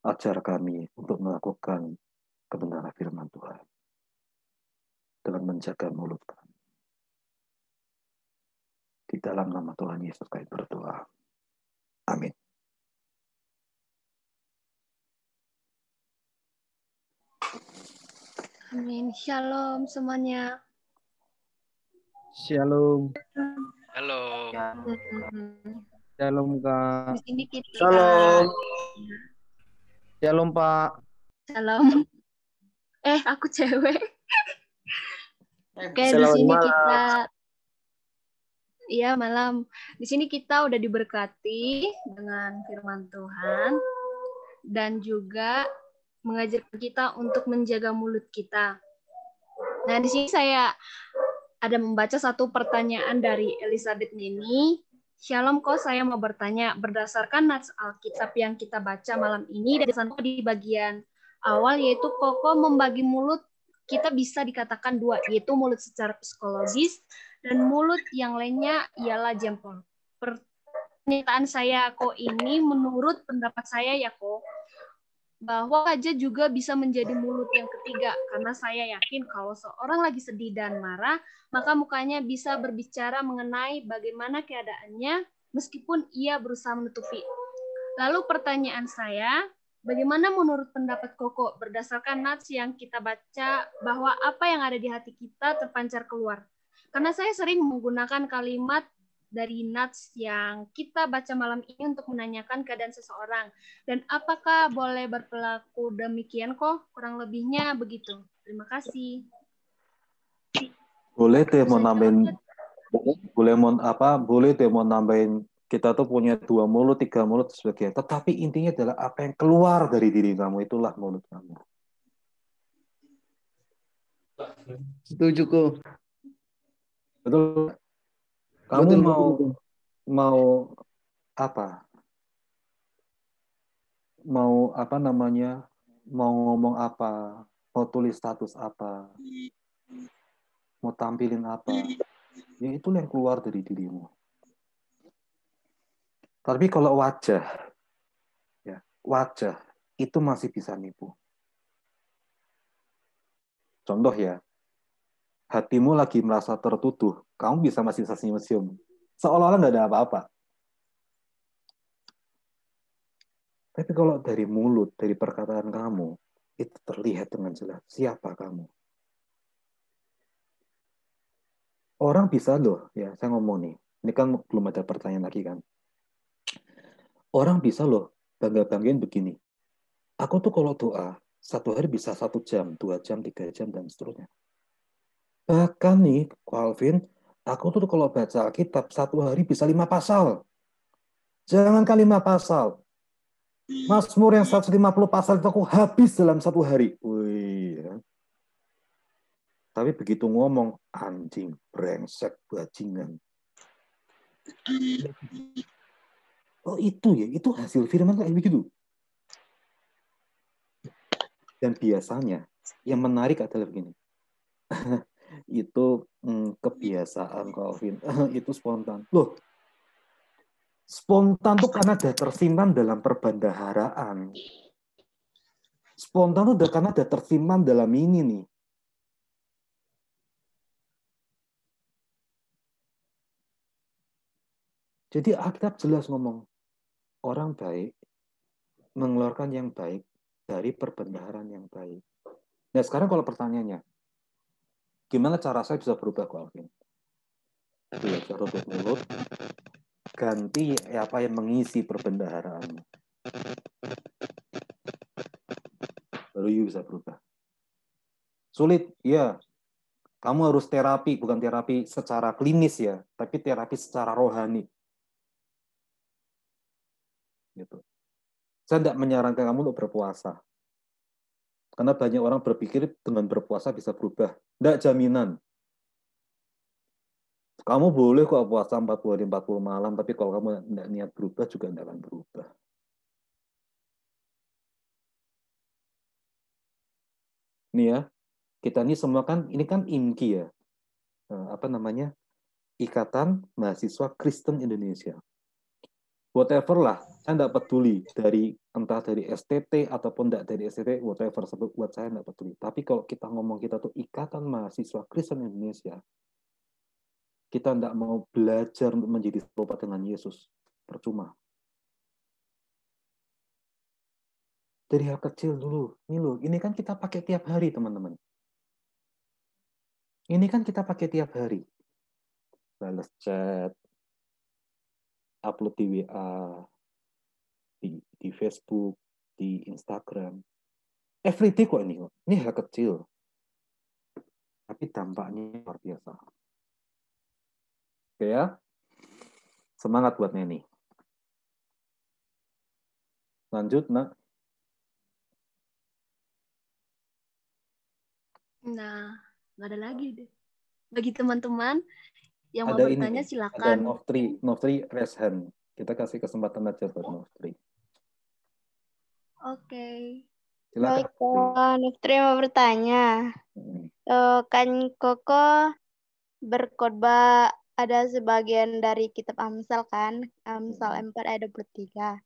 ajar kami untuk melakukan kebenaran firman Tuhan. Dengan menjaga mulut kami. Di dalam nama Tuhan Yesus kami berdoa. Amin. Amin. Shalom semuanya. Shalom. Halo. Shalom, Kak. Di sini kita. Shalom. Shalom, Pak. Salam. Aku cewek. Oke, di Selamat sini malam. kita. Iya, malam. Di sini kita udah diberkati dengan firman Tuhan dan juga mengajarkan kita untuk menjaga mulut kita. Nah, di sini saya ada membaca satu pertanyaan dari Elizabeth Neni. Shalom, kok saya mau bertanya, berdasarkan nats Alkitab yang kita baca malam ini, di bagian awal, yaitu Koko membagi mulut, kita bisa dikatakan dua, yaitu mulut secara psikologis, dan mulut yang lainnya ialah jempol. Pernyataan saya, kok ini menurut pendapat saya ya, kok, bahwa wajah juga bisa menjadi mulut yang ketiga, karena saya yakin kalau seorang lagi sedih dan marah, maka mukanya bisa berbicara mengenai bagaimana keadaannya meskipun ia berusaha menutupi. Lalu pertanyaan saya, bagaimana menurut pendapat Koko berdasarkan nats yang kita baca bahwa apa yang ada di hati kita terpancar keluar? Karena saya sering menggunakan kalimat dari nats yang kita baca malam ini untuk menanyakan keadaan seseorang. Dan apakah boleh berperilaku demikian kok? Kurang lebihnya begitu. Terima kasih. Boleh deh mau nambahin, boleh deh mau nambahin, kita tuh punya 2 mulut, 3 mulut, sebagainya. Tetapi intinya adalah apa yang keluar dari diri kamu, itulah mulut kamu. Setuju, kok. Betul? Kamu Betul, mau apa? Mau apa namanya? Mau ngomong apa? Mau tulis status apa? Mau tampilin apa? Ya itulah yang keluar dari dirimu. Tapi kalau wajah, ya, wajah itu masih bisa nipu. Contoh ya, hatimu lagi merasa tertuduh, kamu masih bisa senyum-senyum. Seolah-olah nggak ada apa-apa. Tapi kalau dari mulut, dari perkataan kamu, itu terlihat dengan jelas siapa kamu. Orang bisa loh, ya saya ngomong nih, ini kan belum ada pertanyaan lagi kan. Orang bisa loh bangga-banggain begini. Aku tuh kalau doa, 1 hari bisa 1 jam, 2 jam, 3 jam, dan seterusnya. Bahkan nih, Calvin, aku tuh kalau baca Alkitab 1 hari bisa 5 pasal. Jangankan 5 pasal. Mazmur yang 150 pasal itu aku habis dalam 1 hari. Wih, ya. Tapi begitu ngomong, anjing, brengsek, bajingan. Oh itu ya, itu hasil firman kayak begitu. Dan biasanya, yang menarik adalah begini. Itu kebiasaan, Calvin. Itu spontan. Loh, spontan tuh karena ada tersimpan dalam perbendaharaan. Spontan tuh udah karena ada tersimpan dalam ini nih. Jadi Alkitab jelas ngomong, orang baik mengeluarkan yang baik dari perbendaharaan yang baik. Nah sekarang kalau pertanyaannya, gimana cara saya bisa berubah, Calvin? Belajar tutup mulut, ganti apa yang mengisi perbendaharaan. Baru you bisa berubah. Sulit, ya. Kamu harus terapi, bukan terapi secara klinis ya, tapi terapi secara rohani. Gitu. Saya tidak menyarankan kamu untuk berpuasa. Karena banyak orang berpikir dengan berpuasa bisa berubah. Tidak jaminan. Kamu boleh kok puasa 40 hari 40 malam, tapi kalau kamu tidak niat berubah juga tidak akan berubah. Ini ya, kita ini semua kan, ini kan IMKI ya. Apa namanya? Ikatan Mahasiswa Kristen Indonesia. Whatever lah, saya tidak peduli dari entah dari STT ataupun tidak dari STT, whatever, buat saya tidak peduli. Tapi kalau kita ngomong kita tuh Ikatan Mahasiswa Kristen Indonesia, kita tidak mau belajar untuk menjadi serupa dengan Yesus, percuma. Dari hal kecil dulu, ini kan kita pakai tiap hari teman-teman. Ini kan kita pakai tiap hari. balas chat, upload di WA, di Facebook, di Instagram. Everyday kok ini. Ini hal kecil. Tapi dampaknya luar biasa. Oke ya. Semangat buat Neni. Lanjut, Nak. Nah, nggak ada lagi deh. Bagi teman-teman yang mau Ada bertanya, ini, ada silakan. Novri raise hand. Kita kasih kesempatan aja buat Novri. Oke. Silakan. Baik, Nuftri mau bertanya. Hmm. Kan Koko berkhotbah ada sebagian dari kitab Amsal kan? Amsal 4 ayat 23.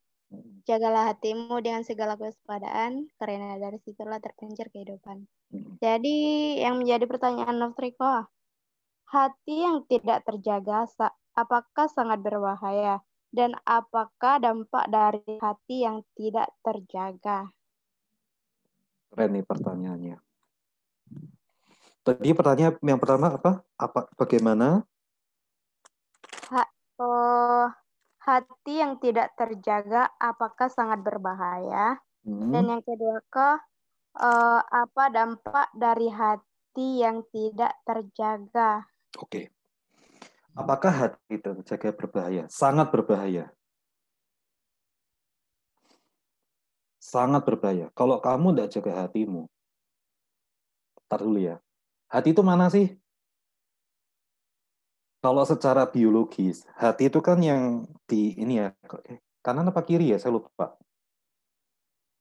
Jagalah hatimu dengan segala kewaspadaan, karena dari situlah terpancar kehidupan. Jadi yang menjadi pertanyaan Nuftri kok, hati yang tidak terjaga apakah sangat berbahaya? Dan apakah dampak dari hati yang tidak terjaga? Keren nih pertanyaannya. Tadi pertanyaan yang pertama apa? Bagaimana? Hati yang tidak terjaga apakah sangat berbahaya? Dan yang kedua apa dampak dari hati yang tidak terjaga? Oke. Apakah hati terjaga berbahaya? Sangat berbahaya. Sangat berbahaya. Kalau kamu tidak jaga hatimu, tar dulu ya. Hati itu mana sih? Kalau secara biologis, hati itu kan yang di ini ya, kanan apa kiri ya, saya lupa.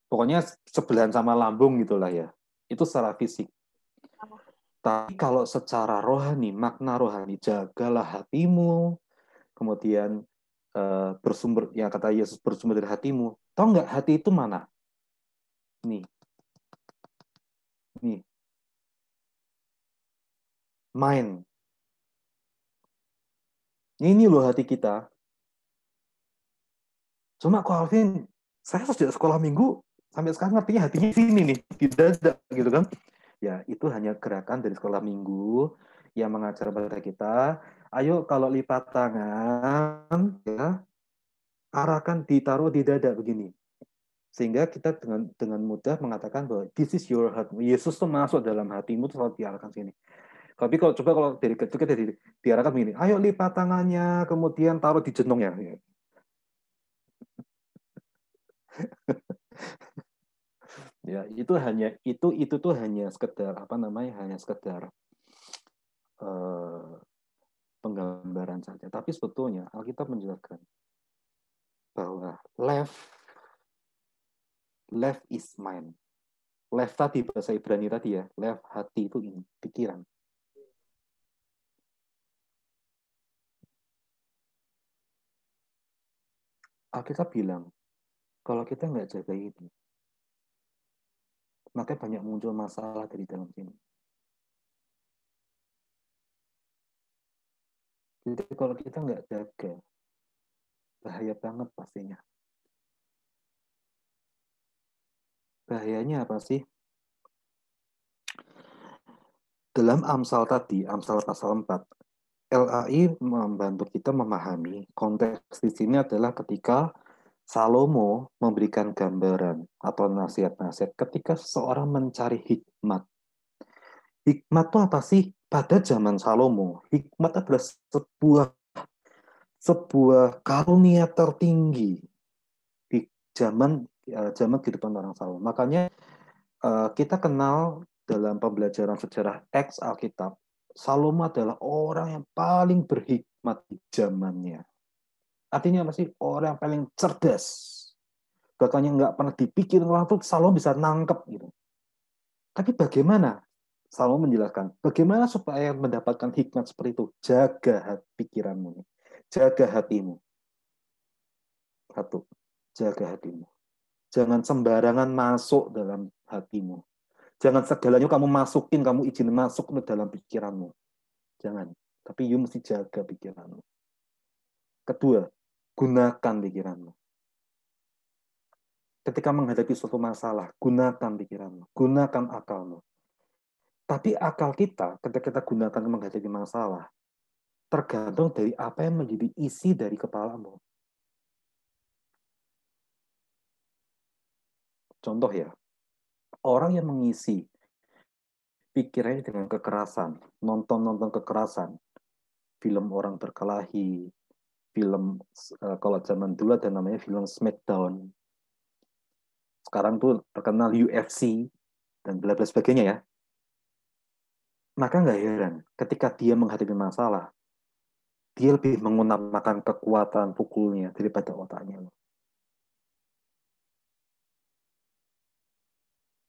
Pokoknya sebelahan sama lambung gitulah ya. Itu secara fisik. Tapi kalau secara rohani, makna rohani, jagalah hatimu, kemudian bersumber, yang kata Yesus bersumber dari hatimu. Tahu nggak hati itu mana? Nih. Mind. Ini loh hati kita. Cuma kok Alvin, saya sejak sekolah minggu sampai sekarang ngertinya hatinya di sini nih, di dada gitu kan. Ya, itu hanya gerakan dari sekolah minggu yang mengajar pada kita, ayo kalau lipat tangan, ya, arahkan ditaruh di dada begini. Sehingga kita dengan mudah mengatakan bahwa this is your heart. Yesus tuh masuk dalam hatimu tuh selalu diarahkan sini. Tapi kalau dari kecil kita diarahkan begini, ayo lipat tangannya, kemudian taruh di jentungnya. Ya, itu tuh hanya sekedar apa namanya? Hanya sekedar penggambaran saja. Tapi sebetulnya Alkitab menjelaskan bahwa left is mind. Left tadi bahasa Ibrani tadi ya, left hati itu ini, pikiran. Alkitab bilang, kalau kita nggak jaga itu, maka banyak muncul masalah dari dalam sini. Jadi kalau kita nggak jaga, bahaya banget pastinya. Bahayanya apa sih? Dalam Amsal tadi, Amsal pasal 4, LAI membantu kita memahami konteks di sini adalah ketika Salomo memberikan gambaran atau nasihat-nasihat ketika seseorang mencari hikmat. Hikmat itu apa sih? Pada zaman Salomo, hikmat adalah sebuah karunia tertinggi di zaman kehidupan orang Salomo. Makanya kita kenal dalam pembelajaran sejarah X Alkitab, Salomo adalah orang yang paling berhikmat di zamannya. Artinya apa sih? Orang yang paling cerdas. Bahkan yang nggak pernah dipikir orang tuh Salomo bisa nangkep gitu. Tapi bagaimana? Salomo menjelaskan, bagaimana supaya mendapatkan hikmat seperti itu? Jaga pikiranmu. Jaga hatimu. Satu, jaga hatimu. Jangan sembarangan masuk dalam hatimu. Jangan segalanya kamu masukin, kamu izin masuk ke dalam pikiranmu. Jangan. Tapi you mesti jaga pikiranmu. Kedua, gunakan pikiranmu. Ketika menghadapi suatu masalah, gunakan pikiranmu. Gunakan akalmu. Tapi akal kita, ketika kita gunakan menghadapi masalah, tergantung dari apa yang menjadi isi dari kepalamu. Contoh ya, orang yang mengisi pikirannya dengan kekerasan, nonton kekerasan, film orang berkelahi, film kalau zaman dulu ada namanya film Smackdown. Sekarang tuh terkenal UFC dan bla bla sebagainya ya. Maka nggak heran ketika dia menghadapi masalah, dia lebih mengutamakan kekuatan pukulnya daripada otaknya.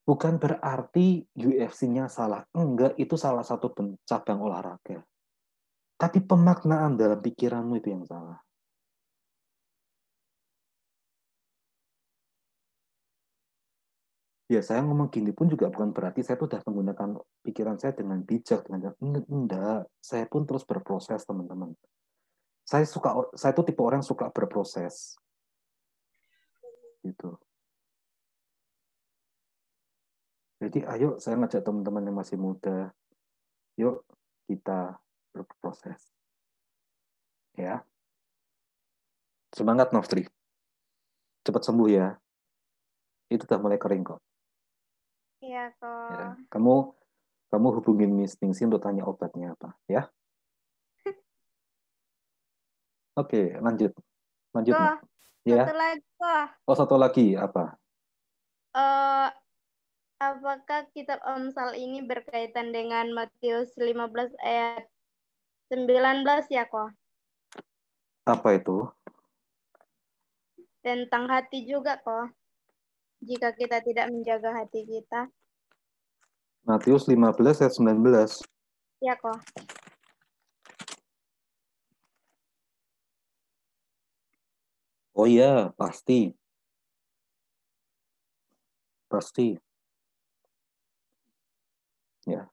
Bukan berarti UFC-nya salah. Enggak, itu salah satu cabang olahraga. Tapi pemaknaan dalam pikiranmu itu yang salah. Ya, saya ngomong gini pun juga bukan berarti saya tuh sudah menggunakan pikiran saya dengan bijak. Enggak, saya pun terus berproses, teman-teman. Saya tuh tipe orang yang suka berproses. Gitu. Jadi ayo saya ngajak teman-teman yang masih muda, yuk kita berproses. Ya. Semangat, Nostri. Cepat sembuh ya. Itu udah mulai kering kok. Iya, kok. Ya. Kamu hubungin Miss Ningsi untuk tanya obatnya apa, ya? Oke, lanjut. Lanjut, Kok, Nak. Ya. satu lagi, kok. Oh, satu lagi apa? Apakah kitab Amsal ini berkaitan dengan Matius 15 ayat 19 ya, kok? Apa itu? Tentang hati juga, kok. Jika kita tidak menjaga hati kita. Matius 15 ayat 19. Ya, kok. Oh iya, pasti. Pasti. Ya.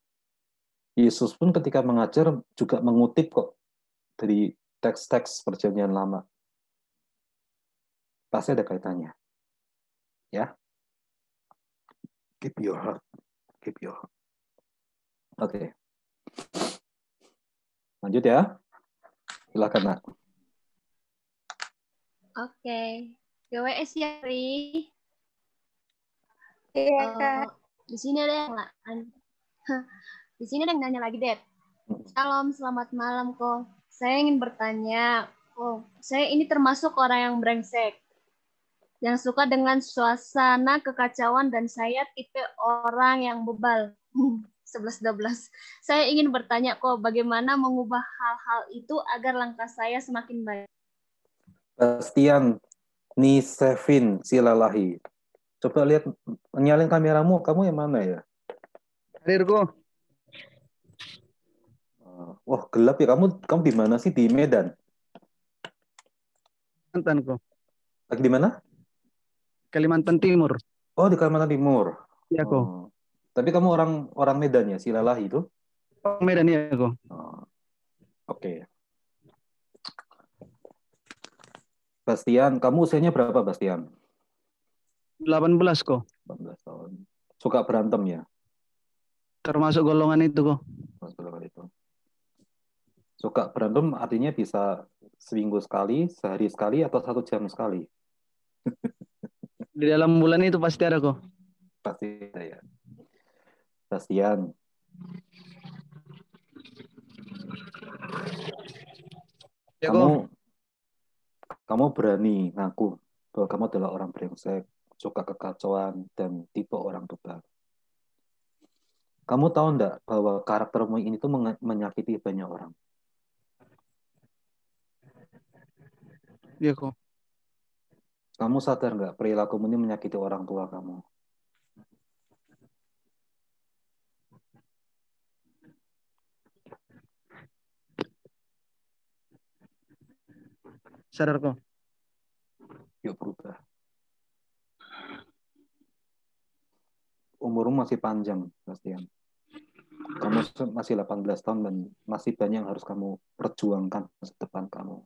Yesus pun ketika mengajar juga mengutip kok dari teks-teks Perjanjian Lama. Pasti ada kaitannya. Ya. Keep your heart. Keep your heart. Oke. Lanjut ya. Silakan, Nak. Oke. GWS ya, Ri. Iya, Kak. Di sini ada yang di sini ada yang nanya lagi, Det. Salam, selamat malam, kok. Saya ingin bertanya, saya ini termasuk orang yang brengsek, yang suka dengan suasana kekacauan, dan saya tipe orang yang bebal. 11-12. Saya ingin bertanya, kok, bagaimana mengubah hal-hal itu agar langkah saya semakin baik? Bastian Nisevin Silalahi. Coba lihat, nyalin kameramu, kamu yang mana ya? Hadir kok. Wah, gelap ya. Kamu di mana sih? Di Medan? Kalimantan kok. Lagi di mana? Kalimantan Timur. Oh, di Kalimantan Timur. Iya kok. Tapi kamu orang Medan ya, Silalahi itu? Oh, Medan ya kok. Oke. Bastian, kamu usianya berapa, Bastian? 18 kok. 18 tahun. Suka berantem ya? Termasuk golongan itu kok. Suka berantem artinya bisa seminggu sekali, sehari sekali, atau 1 jam sekali? Di dalam bulan itu pasti ada kok. Pasti ada ya. Bastian, Ya kok. kamu berani ngaku bahwa kamu adalah orang brengsek, suka kekacauan, dan tipe orang bebal. Kamu tahu enggak bahwa karaktermu ini tuh menyakiti banyak orang? Iya kok. Kamu sadar nggak perilakumu ini menyakiti orang tua kamu? Sadar kok. Yuk berubah. Umurmu masih panjang, Bastian. Kamu masih 18 tahun dan masih banyak yang harus kamu perjuangkan di depan kamu.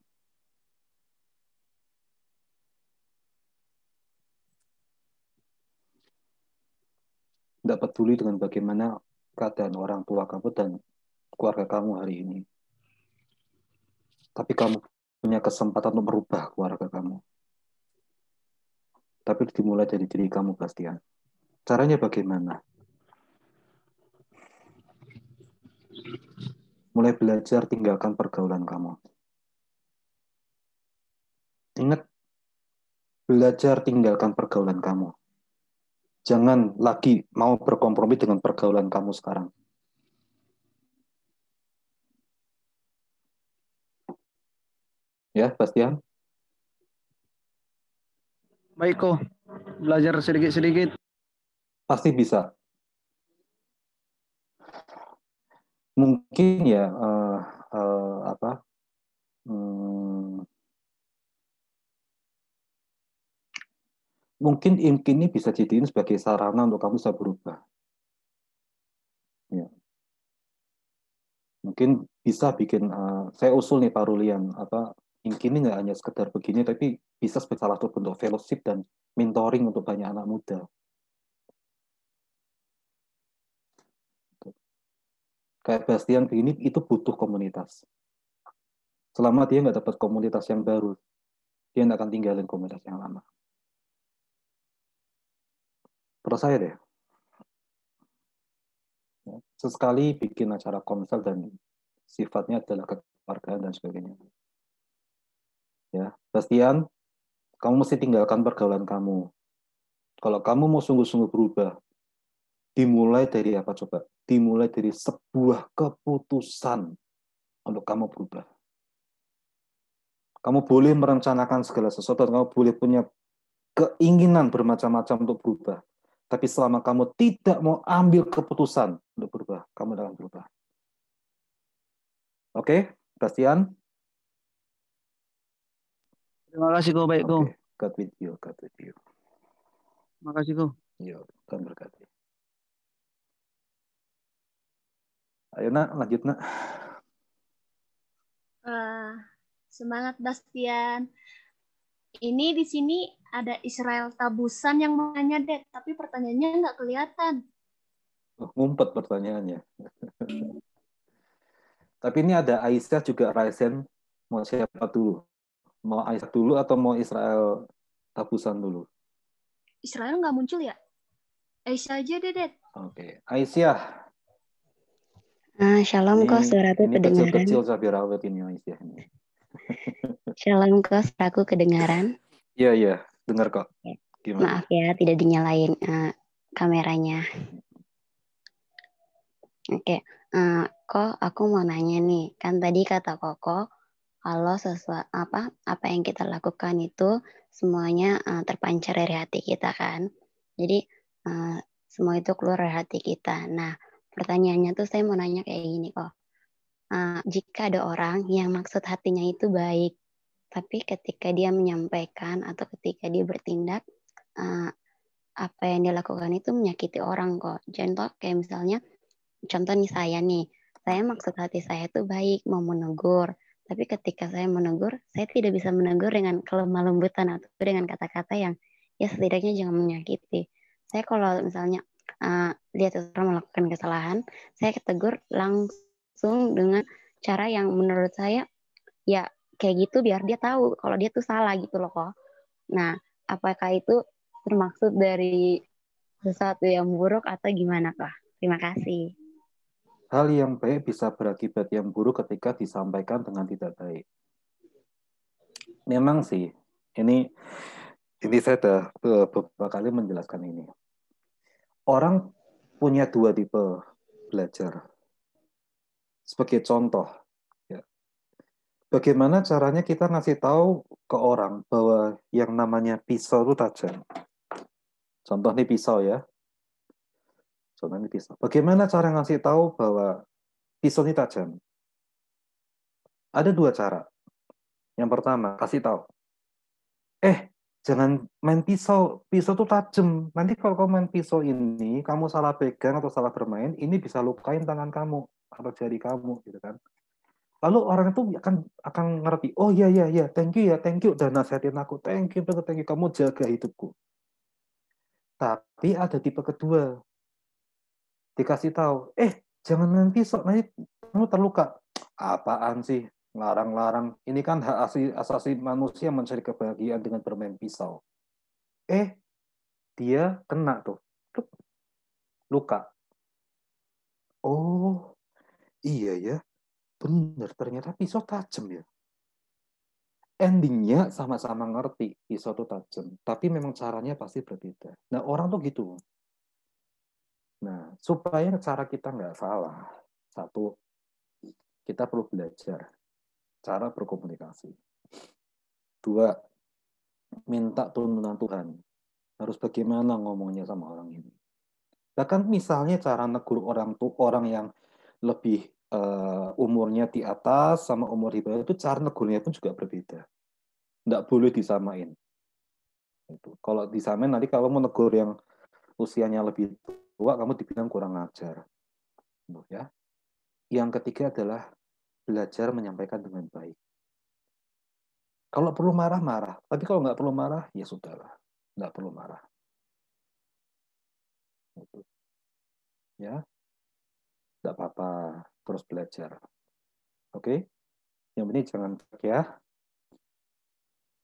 Tidak peduli dengan bagaimana keadaan orang tua kamu dan keluarga kamu hari ini. Tapi kamu punya kesempatan untuk merubah keluarga kamu. Tapi dimulai dari diri kamu, Bastian. Caranya bagaimana? Mulai belajar tinggalkan pergaulan kamu. Ingat, belajar tinggalkan pergaulan kamu. Jangan lagi mau berkompromi dengan pergaulan kamu sekarang. Ya, Bastian? Baik kok, belajar sedikit-sedikit. Pasti bisa. Mungkin ya, mungkin ini bisa jadiin sebagai sarana untuk kamu bisa berubah. Ya. Mungkin bisa bikin, saya usul nih Pak Rulian, ini nggak hanya sekedar begini, tapi bisa sebagai salah satu bentuk fellowship dan mentoring untuk banyak anak muda. Kayak Bastian begini, itu butuh komunitas. Selama dia nggak dapat komunitas yang baru, dia nggak akan tinggalin komunitas yang lama. Percaya deh. Sesekali bikin acara komsel dan sifatnya adalah kekeluargaan dan sebagainya. Ya, Bastian, kamu mesti tinggalkan pergaulan kamu. Kalau kamu mau sungguh-sungguh berubah, dimulai dari apa coba? Dimulai dari sebuah keputusan untuk kamu berubah. Kamu boleh merencanakan segala sesuatu, kamu boleh punya keinginan bermacam-macam untuk berubah. Tapi selama kamu tidak mau ambil keputusan untuk berubah, kamu akan berubah. Oke, Bastian? Terima kasih kok, baik kok. Oke, God with you, God with you. Makasih kok. Yo, Tuhan berkati. Ayo nak, lanjut nak. Semangat Bastian. Ini di sini ada Israel Tabusan yang mau nanya, Dek, tapi pertanyaannya nggak kelihatan. Ngumpet pertanyaannya. Tapi ini ada Aisyah juga, Raisen. Mau siapa dulu? Mau Aisyah dulu atau mau Israel Tabusan dulu? Israel nggak muncul ya? Aisyah aja deh, Dek. Oke, Aisyah. Shalom kok, suaraku ini kedengaran. Kecil-kecil cabai rawit ini Aisyah ini. Shalom kok, suaraku kedengaran. Iya, dengar kok. Gimana? Maaf ya, tidak dinyalain kameranya. Oke, kok aku mau nanya nih, kan tadi kata Koko kalau apa yang kita lakukan itu semuanya terpancar dari hati kita kan. Jadi semua itu keluar dari hati kita. Nah, pertanyaannya tuh saya mau nanya kayak gini kok. Jika ada orang yang maksud hatinya itu baik, tapi ketika dia menyampaikan atau ketika dia bertindak, apa yang dia lakukan itu menyakiti orang kok. Contoh nih saya maksud hati saya itu baik, mau menegur. Tapi ketika saya menegur, saya tidak bisa menegur dengan kelemah lembutan atau dengan kata-kata yang ya setidaknya jangan menyakiti. Saya kalau misalnya lihat orang melakukan kesalahan, saya tegur langsung dengan cara yang menurut saya ya kayak gitu biar dia tahu kalau dia tuh salah gitu loh kok. Nah, apakah itu termaksud dari sesuatu yang buruk atau gimana kok? Terima kasih. Hal yang baik bisa berakibat yang buruk ketika disampaikan dengan tidak baik. Memang sih, ini saya sudah beberapa kali menjelaskan ini. Orang punya dua tipe belajar. Sebagai contoh, ya, bagaimana caranya kita ngasih tahu ke orang bahwa yang namanya pisau itu tajam. Contoh nih pisau ya. Contohnya pisau. Bagaimana cara ngasih tahu bahwa pisau ini tajam? Ada dua cara. Yang pertama, kasih tahu. Jangan main pisau. Pisau itu tajam. Nanti kalau kamu main pisau ini, kamu salah pegang atau salah bermain, ini bisa lukain tangan kamu atau jari kamu, gitu kan? Lalu orang itu akan ngerti. Oh iya, thank you. Dan nasihatin aku, thank you, kamu jaga hidupku. Tapi ada tipe kedua. Dikasih tahu, jangan main pisau, nanti kamu terluka. Apaan sih? Larang-larang. Ini kan hak asasi manusia mencari kebahagiaan dengan bermain pisau. Dia kena tuh. Luka. Oh, iya ya. Benar, ternyata pisau tajam ya. Endingnya sama-sama ngerti pisau itu tajam. Tapi memang caranya pasti berbeda. Nah, orang tuh gitu. Nah, supaya cara kita nggak salah. Satu, kita perlu belajar cara berkomunikasi. Dua, minta tuntunan Tuhan. Harus bagaimana ngomongnya sama orang ini. Bahkan misalnya cara negur orang yang lebih umurnya di atas sama umur di bawah itu cara negurnya pun juga berbeda. Nggak boleh disamain. Itu. Kalau disamain nanti kalau mau negur yang usianya lebih tua, kamu dibilang kurang ajar. Ya. Yang ketiga adalah belajar menyampaikan dengan baik. Kalau perlu marah, marah. Tapi kalau nggak perlu marah, ya sudahlah. Nggak perlu marah. Itu. Ya, nggak apa-apa. Terus belajar. Oke? Yang penting jangan ya.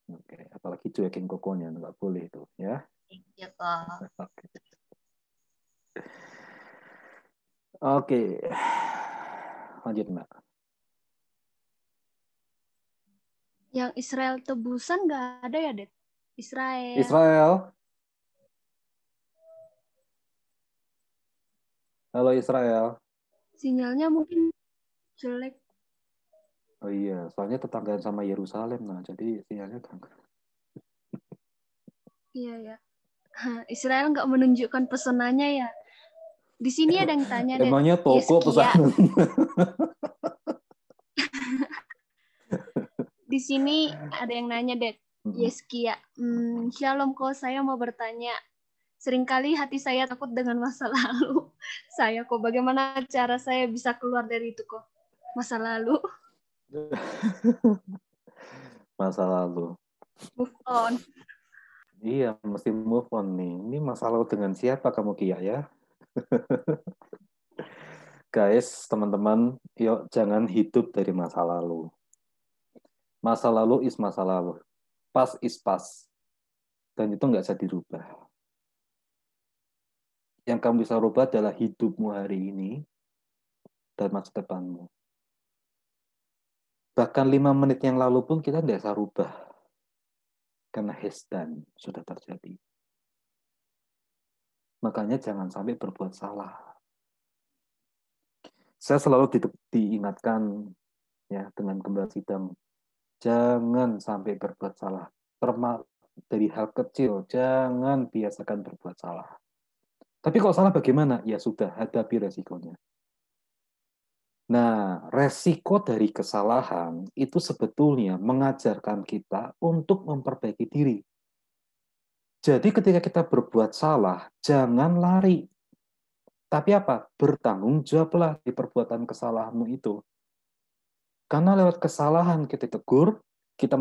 Oke, apalagi cuekin kokonya, nggak boleh itu. Ya. Iya, Kak. Oke. Lanjut, Mbak. Yang Israel tebusan nggak ada ya, Det? Israel. Israel. Halo Israel. Sinyalnya mungkin jelek. Oh iya, soalnya tetanggaan sama Yerusalem, nah jadi sinyalnya tangga. Iya ya. Israel nggak menunjukkan pesonanya ya. Di sini ada yang tanya, Det. Emangnya toko Yeskia. pesanan? Di sini ada yang nanya, Det. Yeskia. Shalom, kok saya mau bertanya. Seringkali hati saya takut dengan masa lalu. Saya kok bagaimana cara saya bisa keluar dari itu kok? Masa lalu. Masa lalu. Move on. Iya, mesti move on nih. Ini masa lalu dengan siapa kamu, Kia ya? Guys, teman-teman, yuk jangan hidup dari masa lalu. Masa lalu is masa lalu. Past is past. Dan itu nggak bisa dirubah. Yang kamu bisa rubah adalah hidupmu hari ini dan masa depanmu. Bahkan 5 menit yang lalu pun kita tidak bisa rubah. Karena has done, sudah terjadi. Makanya jangan sampai berbuat salah. Saya selalu diingatkan ya dengan Gembala Sidang, jangan sampai berbuat salah. Dari hal kecil, jangan biasakan berbuat salah. Tapi kalau salah bagaimana? Ya sudah, hadapi resikonya. Nah, resiko dari kesalahan itu sebetulnya mengajarkan kita untuk memperbaiki diri. Jadi ketika kita berbuat salah, jangan lari. Tapi apa? Bertanggung jawablah di perbuatan kesalahanmu itu. Karena lewat kesalahan kita tegur, kita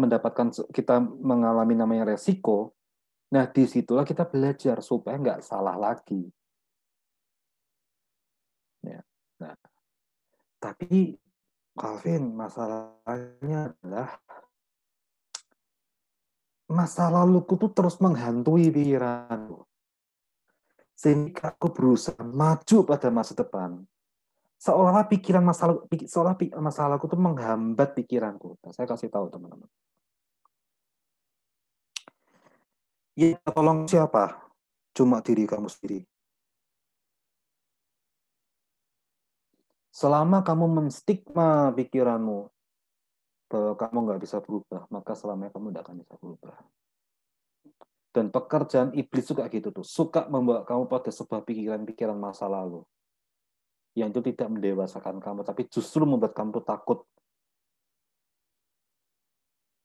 mengalami namanya resiko. Nah, disitulah kita belajar supaya nggak salah lagi. Ya. Nah, tapi Calvin, masalahnya adalah masa laluku tuh terus menghantui pikiranku. Sehingga aku berusaha maju pada masa depan. Seolah-olah masalahku tuh menghambat pikiranku. Nah, saya kasih tahu teman-teman. Ya, tolong siapa? Cuma diri kamu sendiri. Selama kamu menstigma pikiranmu bahwa kamu nggak bisa berubah, maka selamanya kamu tidak akan bisa berubah. Dan pekerjaan iblis juga gitu tuh, suka membawa kamu pada sebuah pikiran-pikiran masa lalu yang itu tidak mendewasakan kamu, tapi justru membuat kamu takut.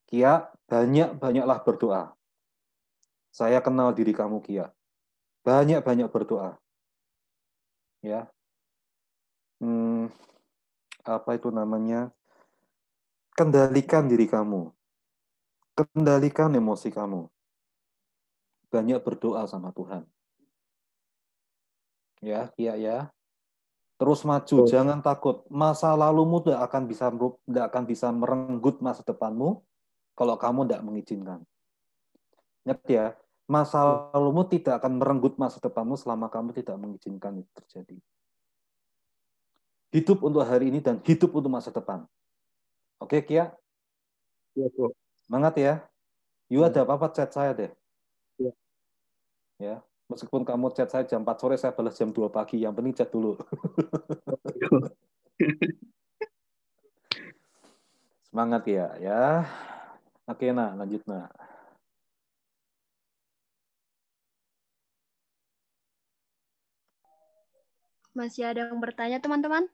Kia, banyak-banyaklah berdoa. Saya kenal diri kamu, Kia. Banyak-banyak berdoa. Ya. Apa itu namanya? Kendalikan diri kamu. Kendalikan emosi kamu. Banyak berdoa sama Tuhan. Ya, Kia ya. Terus maju, jangan takut. Masa lalumu tidak akan bisa merenggut masa depanmu kalau kamu tidak mengizinkan. Ingat ya, masa lalumu tidak akan merenggut masa depanmu selama kamu tidak mengizinkan itu terjadi. Hidup untuk hari ini dan hidup untuk masa depan. Oke, Kia? Iya, kok. Semangat ya. You ada apa-apa chat saya deh. Iya. Ya, meskipun kamu chat saya jam 4 sore, saya balas jam 2 pagi. Yang penting chat dulu. Semangat ya. Oke, nak, lanjut, nak. Masih ada yang bertanya, teman-teman?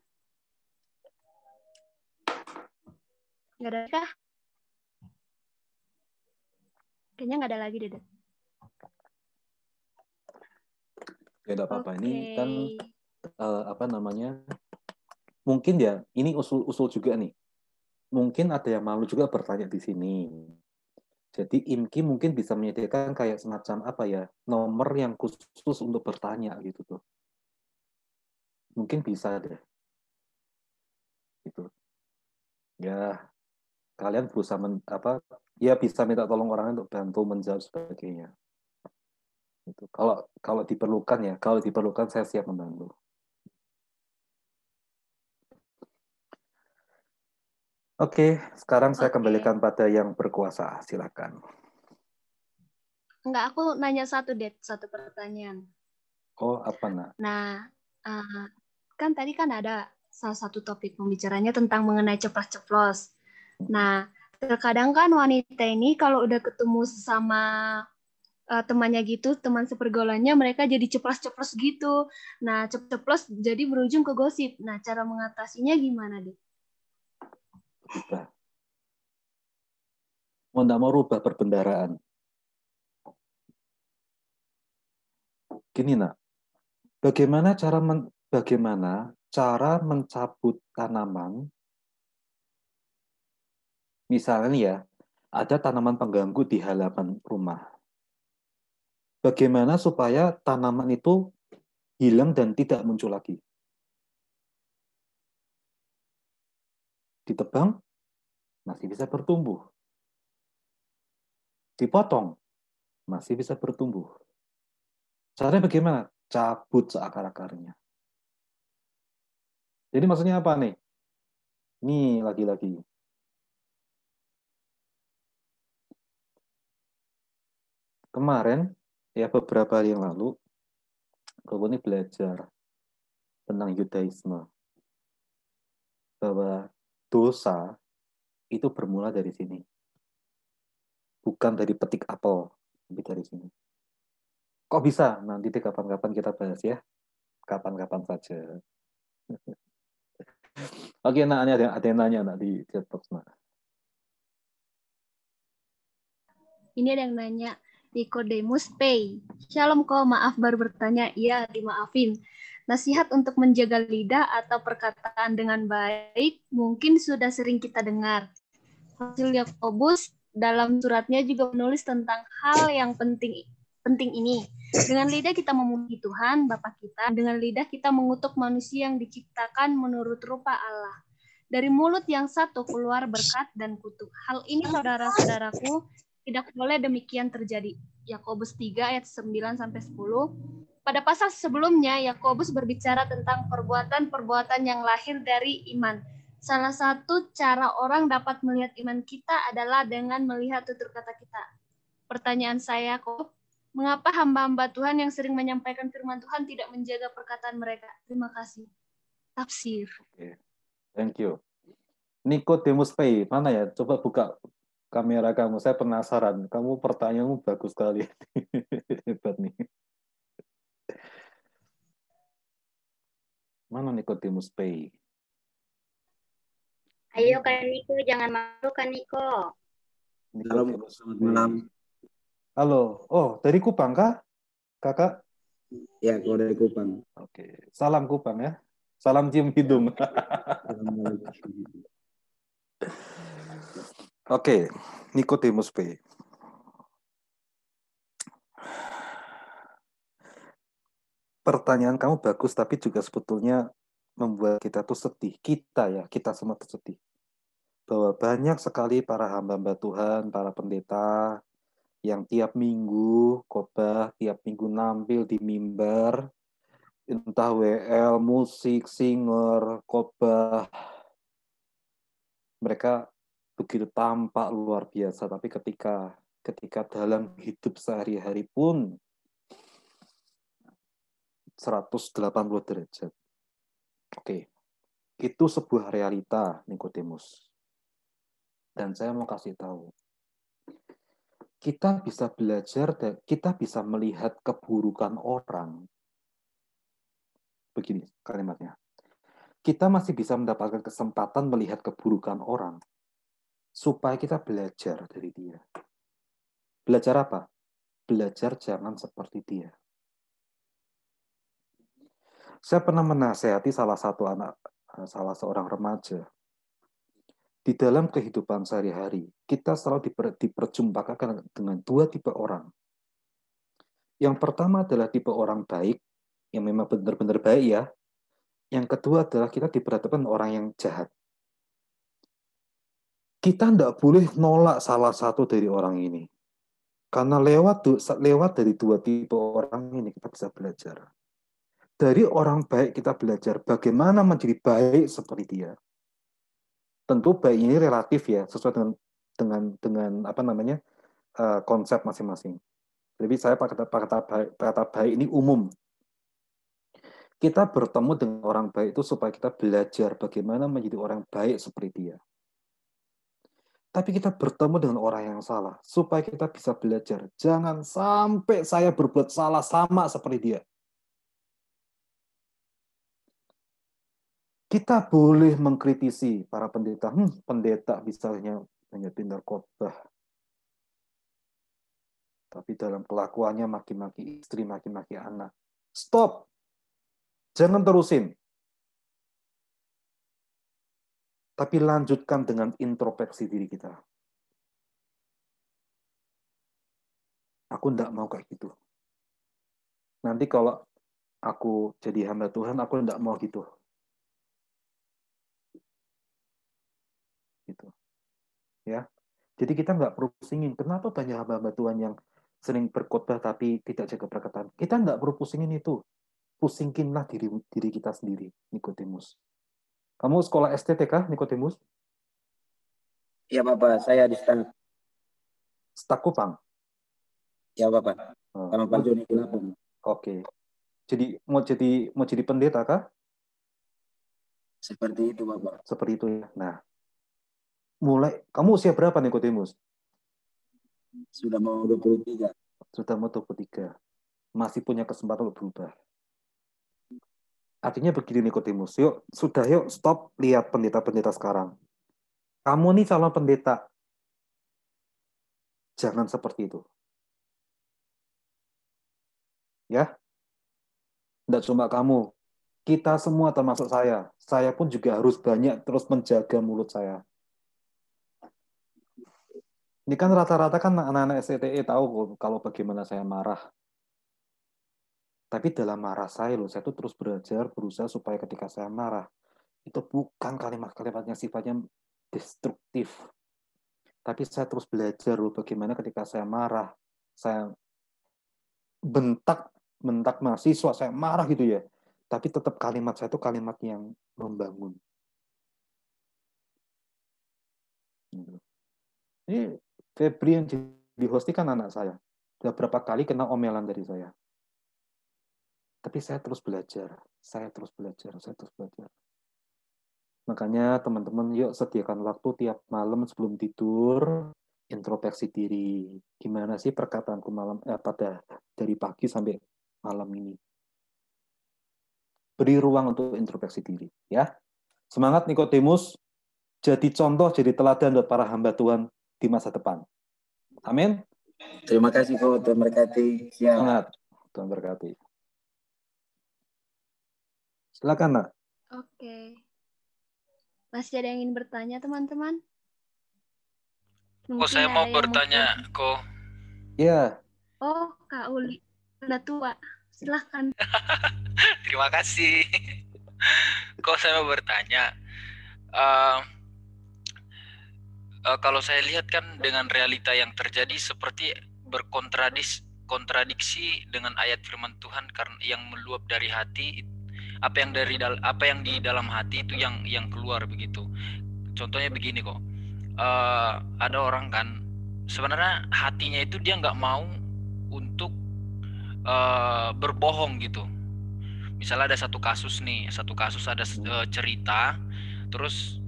Nggak ada kah? Kayaknya nggak ada lagi, Dede. Tidak apa-apa. Oke. Ini kan mungkin ya, ini usul juga nih. Mungkin ada yang malu juga bertanya di sini. Jadi IMKI mungkin bisa menyediakan kayak semacam nomor yang khusus untuk bertanya gitu tuh. Mungkin bisa deh. Gitu. Ya, kalian berusaha bisa minta tolong orang untuk bantu menjawab sebagainya. Gitu. Kalau diperlukan saya siap membantu. Oke, sekarang saya kembalikan pada yang berkuasa. Silakan. Enggak, aku nanya satu pertanyaan. Oh, apa, nak? Nah, kan tadi kan ada salah satu topik pembicaranya tentang mengenai ceplos-ceplos. Nah, terkadang kan wanita ini kalau udah ketemu sama temannya gitu, teman sepergaulannya, mereka jadi ceplos-ceplos gitu. Nah, ceplos jadi berujung ke gosip. Nah, cara mengatasinya gimana, deh? Rubah. Mau nggak mau rubah perbendaharaan. Gini, nak. Bagaimana cara mencabut tanaman? Misalnya ya, ada tanaman pengganggu di halaman rumah. Bagaimana supaya tanaman itu hilang dan tidak muncul lagi? Ditebang, masih bisa bertumbuh. Dipotong, masih bisa bertumbuh. Caranya bagaimana? Cabut seakar-akarnya. Jadi maksudnya apa nih? Ini lagi-lagi. Kemarin, ya beberapa hari yang lalu, aku ini belajar tentang Yudaisme. Bahwa dosa itu bermula dari sini. Bukan dari petik apel, tapi dari sini. Kok bisa? Nanti kapan-kapan kita bahas ya. Kapan-kapan saja. Oke, nah, ada yang nanya nak di chat box, nak. Ini ada yang nanya, Nicodemus Pay. Shalom kok, maaf baru bertanya. Iya, dimaafin. Nasihat untuk menjaga lidah atau perkataan dengan baik mungkin sudah sering kita dengar. Rasul Yakobus dalam suratnya juga menulis tentang hal yang penting ini. Dengan lidah kita memuji Tuhan, Bapa kita. Dengan lidah kita mengutuk manusia yang diciptakan menurut rupa Allah. Dari mulut yang satu keluar berkat dan kutuk. Hal ini, saudara-saudaraku, tidak boleh demikian terjadi. Yakobus 3 ayat 9-10. Pada pasal sebelumnya, Yakobus berbicara tentang perbuatan-perbuatan yang lahir dari iman. Salah satu cara orang dapat melihat iman kita adalah dengan melihat tutur kata kita. Pertanyaan saya, kok, mengapa hamba-hamba Tuhan yang sering menyampaikan firman Tuhan tidak menjaga perkataan mereka? Terima kasih. Tafsir. Okay. Thank you. Nicodemus Pay, mana ya? Coba buka kamera kamu. Saya penasaran. Kamu pertanyaanmu bagus sekali. Hebat nih. Mana Nicodemus Pay? Ayo Kak Niko, jangan malu Kak Niko. Selamat malam. Halo. Oh, dari Kupang kah? Kakak? Ya, aku dari Kupang. Oke. Salam Kupang ya. Salam cium hidung. Oke, Nicodemus P. Pertanyaan kamu bagus, tapi juga sebetulnya membuat kita tuh sedih. Kita semua tuh sedih. Bahwa banyak sekali para hamba-hamba Tuhan, para pendeta yang tiap minggu khotbah, tiap minggu nampil di mimbar, entah WL, musik, singer, khotbah. Mereka begitu tampak luar biasa, tapi ketika dalam hidup sehari-hari pun 180 derajat. Oke. Itu sebuah realita, Nikodemus. Dan saya mau kasih tahu. Kita bisa belajar dan kita bisa melihat keburukan orang. Begini kalimatnya. Kita masih bisa mendapatkan kesempatan melihat keburukan orang supaya kita belajar dari dia. Belajar apa? Belajar jangan seperti dia. Saya pernah menasehati salah seorang remaja. Di dalam kehidupan sehari-hari, kita selalu diperjumpakan dengan dua tipe orang. Yang pertama adalah tipe orang baik, yang memang benar-benar baik ya. Yang kedua adalah kita diperhadapkan orang yang jahat. Kita tidak boleh nolak salah satu dari orang ini. Karena lewat dari dua tipe orang ini kita bisa belajar. Dari orang baik kita belajar bagaimana menjadi baik seperti dia. Tentu baik ini relatif ya, sesuai dengan apa namanya konsep masing-masing. Jadi saya kata baik ini umum. Kita bertemu dengan orang baik itu supaya kita belajar bagaimana menjadi orang baik seperti dia. Tapi kita bertemu dengan orang yang salah supaya kita bisa belajar. Jangan sampai saya berbuat salah sama seperti dia. Kita boleh mengkritisi para pendeta. Pendeta bisa hanya pintar khotbah. Tapi dalam kelakuannya maki-maki istri, maki-maki anak. Stop. Jangan terusin. Tapi lanjutkan dengan introspeksi diri kita. Aku tidak mau kayak gitu. Nanti kalau aku jadi hamba Tuhan, aku tidak mau gitu. Gitu. Ya. Jadi kita nggak perlu pusingin. Kenapa banyak hamba-hamba Tuhan yang sering berkhotbah tapi tidak jaga perkataan? Kita nggak perlu pusingin itu. Pusingkinlah diri kita sendiri, Nikodemus. Kamu sekolah STTK, Nikodemus? Ya Bapak, saya di Staf Kupang. Ya Bapak. Sama Pak Joni Kulapung. Oke. Jadi mau jadi pendeta kah? Seperti itu Bapak. Seperti itu ya. Nah, kamu usia berapa Nikodemus? Sudah mau 23. Sudah mau 23. Masih punya kesempatan untuk berubah. Artinya begini Nikodemus, yuk stop lihat pendeta-pendeta sekarang. Kamu nih calon pendeta. Jangan seperti itu. Ya. Tidak cuma kamu. Kita semua termasuk saya. Saya pun juga harus banyak terus menjaga mulut saya. Ini kan rata-rata kan anak-anak STTE tahu kalau bagaimana saya marah. Tapi dalam marah saya tuh terus berusaha supaya ketika saya marah, itu bukan kalimat-kalimat yang sifatnya destruktif. Tapi saya terus belajar bagaimana ketika saya marah, saya bentak mahasiswa, saya marah gitu ya. Tapi tetap kalimat saya itu kalimat yang membangun. Ini Febri yang jadi host kan anak saya. Sudah berapa kali kena omelan dari saya. Tapi saya terus belajar. Makanya teman-teman yuk sediakan waktu tiap malam sebelum tidur, introspeksi diri. Gimana sih perkataanku pada dari pagi sampai malam ini. Beri ruang untuk introspeksi diri. Ya. Semangat Nikodemus. Jadi contoh, jadi teladan buat para hamba Tuhan di masa depan. Amin. Terima kasih kok, Tuhan berkati. Semangat. Tuhan berkati. Silakan, Nak. Oke. Masih ada yang ingin bertanya, teman-teman? Saya mau bertanya, kok. Iya. Oh, Kak Uli. Udah tua. Silakan. Terima kasih. Kok saya mau bertanya, kalau saya lihat kan dengan realita yang terjadi seperti kontradiksi dengan ayat firman Tuhan, karena yang meluap dari hati, apa yang di dalam hati itu yang keluar begitu. Contohnya begini kok, ada orang kan sebenarnya hatinya itu dia nggak mau untuk berbohong gitu. Misalnya ada satu kasus ada cerita, terus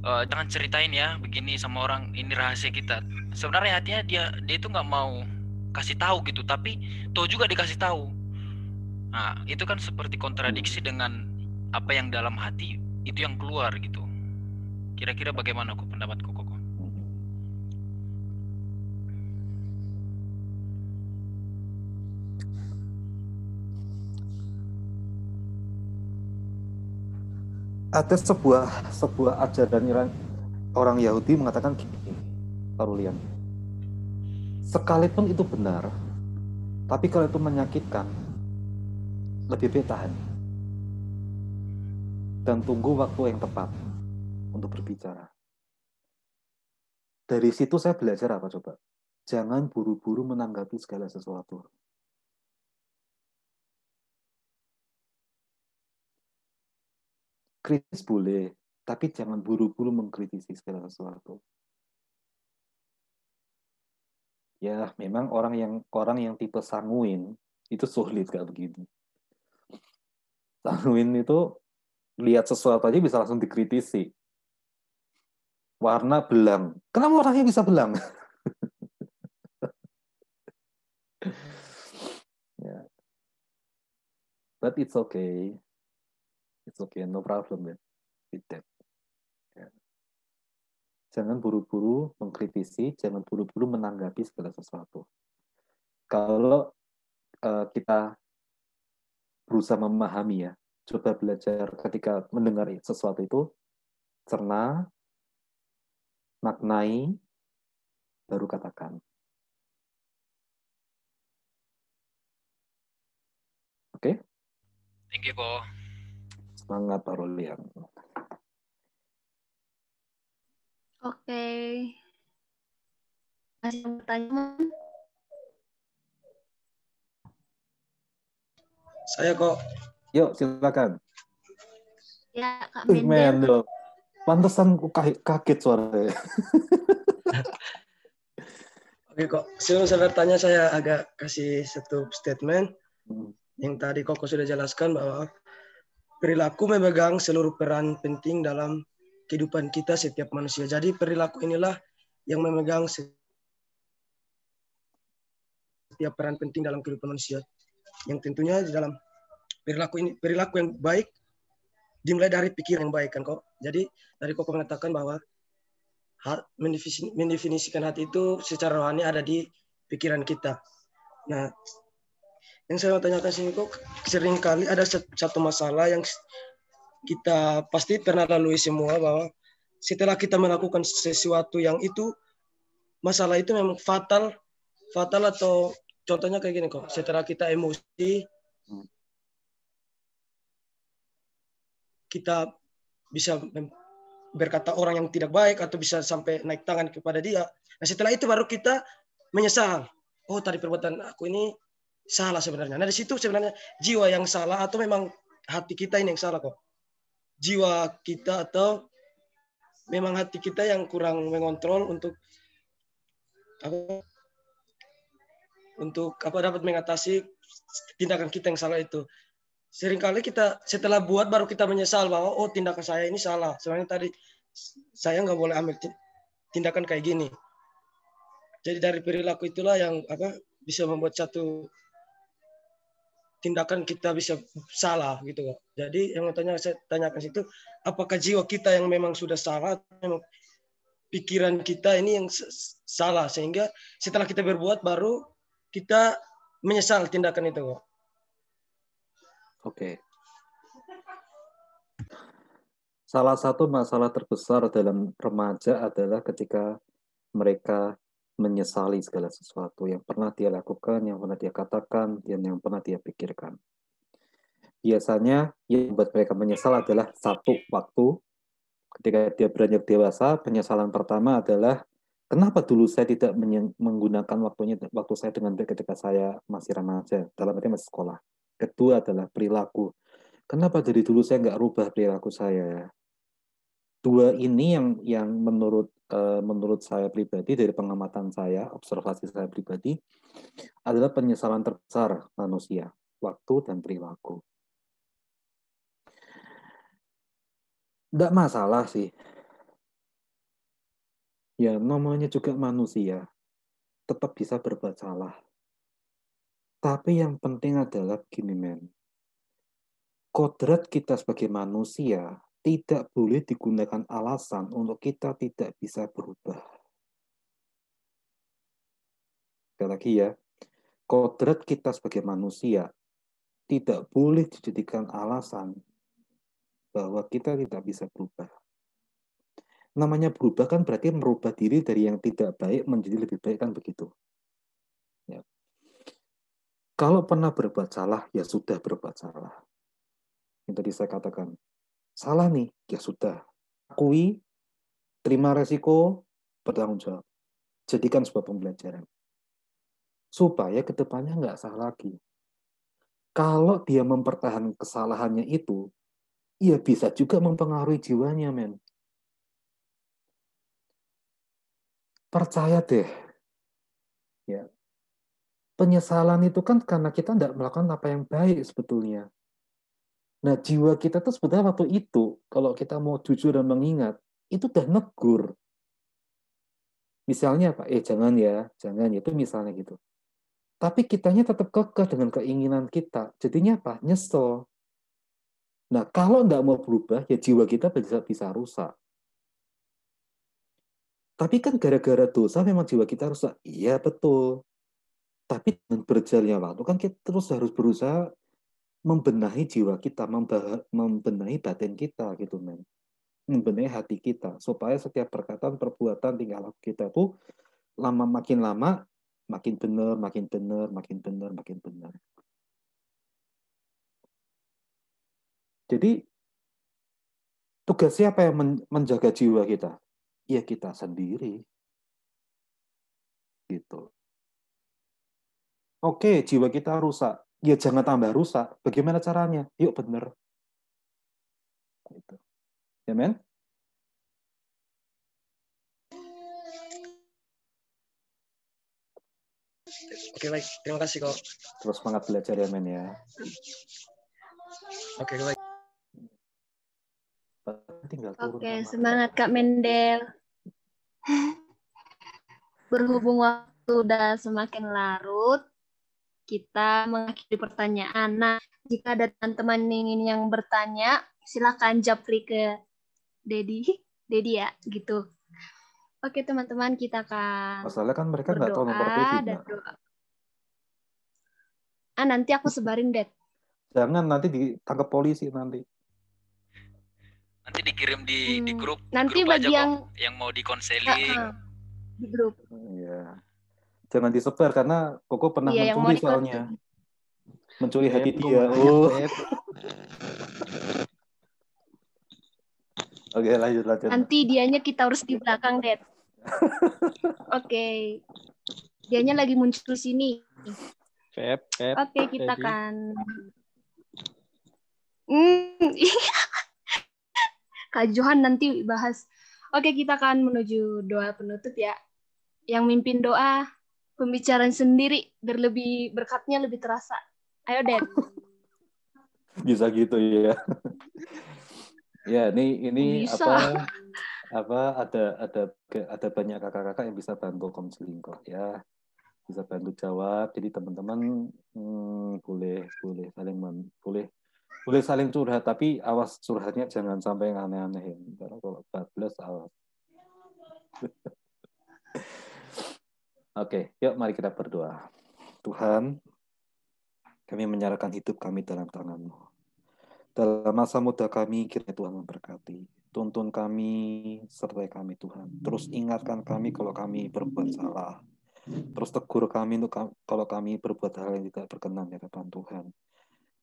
jangan ceritain ya begini sama orang, ini rahasia kita. Sebenarnya hatinya dia itu nggak mau kasih tahu gitu, tapi toh juga dikasih tahu. Nah itu kan seperti kontradiksi dengan apa yang dalam hati itu yang keluar gitu. Kira-kira bagaimana kok pendapatku kok? Ada sebuah ajaran orang Yahudi mengatakan gini, Pak Rulian. Sekalipun itu benar, tapi kalau itu menyakitkan, lebih baik tahan. Dan tunggu waktu yang tepat untuk berbicara. Dari situ saya belajar apa coba? Jangan buru-buru menanggapi segala sesuatu. Kritis boleh, tapi jangan buru-buru mengkritisi segala sesuatu. Ya, memang orang yang tipe sanguin itu sulit kayak begini. Sanguin itu lihat sesuatu aja bisa langsung dikritisi. Warna belang. Kenapa warnanya bisa belang? Yeah. But it's okay. It's okay, no problem with that. Yeah. Jangan buru-buru mengkritisi, jangan buru-buru menanggapi segala sesuatu. Kalau kita berusaha memahami ya, coba belajar ketika mendengar sesuatu itu, cerna, maknai, baru katakan. Oke? Thank you kok. Semangat Pak Rulian. Oke. Masih mau bertanya? Saya kok. Yuk, silakan. Ya, Kak Mendel. Mendel. Pantesan kaget suaranya. Oke kok, sebelum saya bertanya saya agak kasih satu statement. Yang tadi Koko sudah jelaskan bahwa perilaku memegang seluruh peran penting dalam kehidupan kita setiap manusia. Jadi perilaku inilah yang memegang setiap peran penting dalam kehidupan manusia. Yang tentunya di dalam perilaku yang baik dimulai dari pikiran yang baik kan kok. Jadi tadi Koko mengatakan bahwa mendefinisikan hati itu secara rohani ada di pikiran kita. Nah, yang saya mau tanyakan sini kok, sering kali ada satu masalah yang kita pasti pernah lalui semua, bahwa setelah kita melakukan sesuatu yang itu, masalah itu memang fatal atau contohnya kayak gini kok, setelah kita emosi, kita bisa berkata orang yang tidak baik atau bisa sampai naik tangan kepada dia. Nah setelah itu baru kita menyesal. Oh tadi perbuatan aku ini salah sebenarnya. Nah di situ sebenarnya jiwa yang salah atau memang hati kita ini yang salah kok. Jiwa kita atau memang hati kita yang kurang mengontrol untuk dapat mengatasi tindakan kita yang salah itu. Seringkali kita setelah buat baru kita menyesal bahwa oh tindakan saya ini salah. Sebenarnya tadi saya nggak boleh ambil tindakan kayak gini. Jadi dari perilaku itulah yang bisa membuat satu tindakan kita bisa salah gitu. Jadi yang saya tanyakan situ, apakah jiwa kita yang memang sudah salah, memang pikiran kita ini yang salah sehingga setelah kita berbuat baru kita menyesal tindakan itu. Oke. Salah satu masalah terbesar dalam remaja adalah ketika mereka menyesali segala sesuatu yang pernah dia lakukan, yang pernah dia katakan, dan yang pernah dia pikirkan. biasanya yang membuat mereka menyesal adalah satu, waktu. Ketika dia beranjak dewasa, penyesalan pertama adalah kenapa dulu saya tidak menggunakan waktu saya dengan baik ketika saya masih remaja, dalam arti masih sekolah. Kedua adalah perilaku. Kenapa dari dulu saya nggak rubah perilaku saya? Dua ini yang menurut saya pribadi, dari pengamatan saya, observasi saya pribadi, adalah penyesalan terbesar manusia, waktu dan perilaku. Nggak masalah sih. Ya, namanya juga manusia. Tetap bisa berbuat salah. Tapi yang penting adalah gini, men. Kodrat kita sebagai manusia tidak boleh digunakan alasan untuk kita tidak bisa berubah. Sekali lagi ya. Kodrat kita sebagai manusia tidak boleh dijadikan alasan bahwa kita tidak bisa berubah. Namanya berubah kan berarti merubah diri dari yang tidak baik menjadi lebih baik, kan begitu. Ya. Kalau pernah berbuat salah, ya sudah berbuat salah. Yang tadi saya katakan, salah nih, ya sudah. Akui, terima resiko, bertanggung jawab. Jadikan sebuah pembelajaran. Supaya ke depannya nggak salah lagi. Kalau dia mempertahankan kesalahannya itu, ya bisa juga mempengaruhi jiwanya, men. Percaya deh. Ya. Penyesalan itu kan karena kita tidak melakukan apa yang baik sebetulnya. Nah, jiwa kita tuh sebetulnya waktu itu, kalau kita mau jujur dan mengingat, itu udah negur. Misalnya apa? Jangan ya, itu misalnya gitu. Tapi kitanya tetap kekeh dengan keinginan kita. Jadinya apa? Nyesel. Nah, kalau nggak mau berubah, ya jiwa kita bisa rusak. Tapi kan gara-gara dosa memang jiwa kita rusak. Iya, betul. Tapi dengan berjalannya waktu kan kita terus harus berusaha membenahi jiwa kita, membenahi batin kita gitu, men. Membenahi hati kita supaya setiap perkataan, perbuatan, tingkah laku kita tuh makin lama makin benar, makin benar, makin benar, makin benar. Jadi tugas siapa yang menjaga jiwa kita? Ya kita sendiri. Gitu. Oke, jiwa kita rusak. Ya jangan tambah rusak. Bagaimana caranya? Yuk benar. Gitu. Ya, men? Oke, baik. Terima kasih kok. Terus semangat belajar ya, men ya. Oke, baik. Oke, semangat Kak Mendel. Berhubung waktu sudah semakin larut, kita mengakhiri pertanyaan. Nah, jika ada teman-teman yang bertanya, silakan japri ke Dedi ya, gitu. Oke, teman-teman, kita akan masalahnya kan mereka nggak tahu nomor Dedi, dan doa. Nanti aku sebarin, Det. Jangan, nanti ditangkap polisi nanti. Nanti dikirim di grup. Nanti grup bagi aja yang mau dikonseling. Di grup. Iya. Jangan disebar karena Koko pernah mencuri soalnya. Mencuri hati dia. Oh. Oke, lanjut. Nanti dianya kita harus di belakang, Det. Oke. Dianya lagi muncul sini. Oke, kita akan Kak Johan nanti bahas. Oke, kita akan menuju doa penutup ya. Yang mimpin doa pembicaraan sendiri berlebih berkatnya lebih terasa. Ayo, Det. Bisa gitu ya. Ya, ini bisa. ada banyak kakak-kakak yang bisa bantu konseling kok ya. Bisa bantu jawab. Jadi teman-teman boleh saling curhat, tapi awas curhatnya jangan sampai yang aneh-aneh. Karena kalau bablas awas. Oke, yuk mari kita berdoa. Tuhan, kami menyerahkan hidup kami dalam tangan-Mu. Dalam masa muda kami, kiranya Tuhan memberkati. Tuntun kami, sertai kami Tuhan. Terus ingatkan kami kalau kami berbuat salah. Terus tegur kami kalau kami berbuat hal yang tidak berkenan di hadapan Tuhan.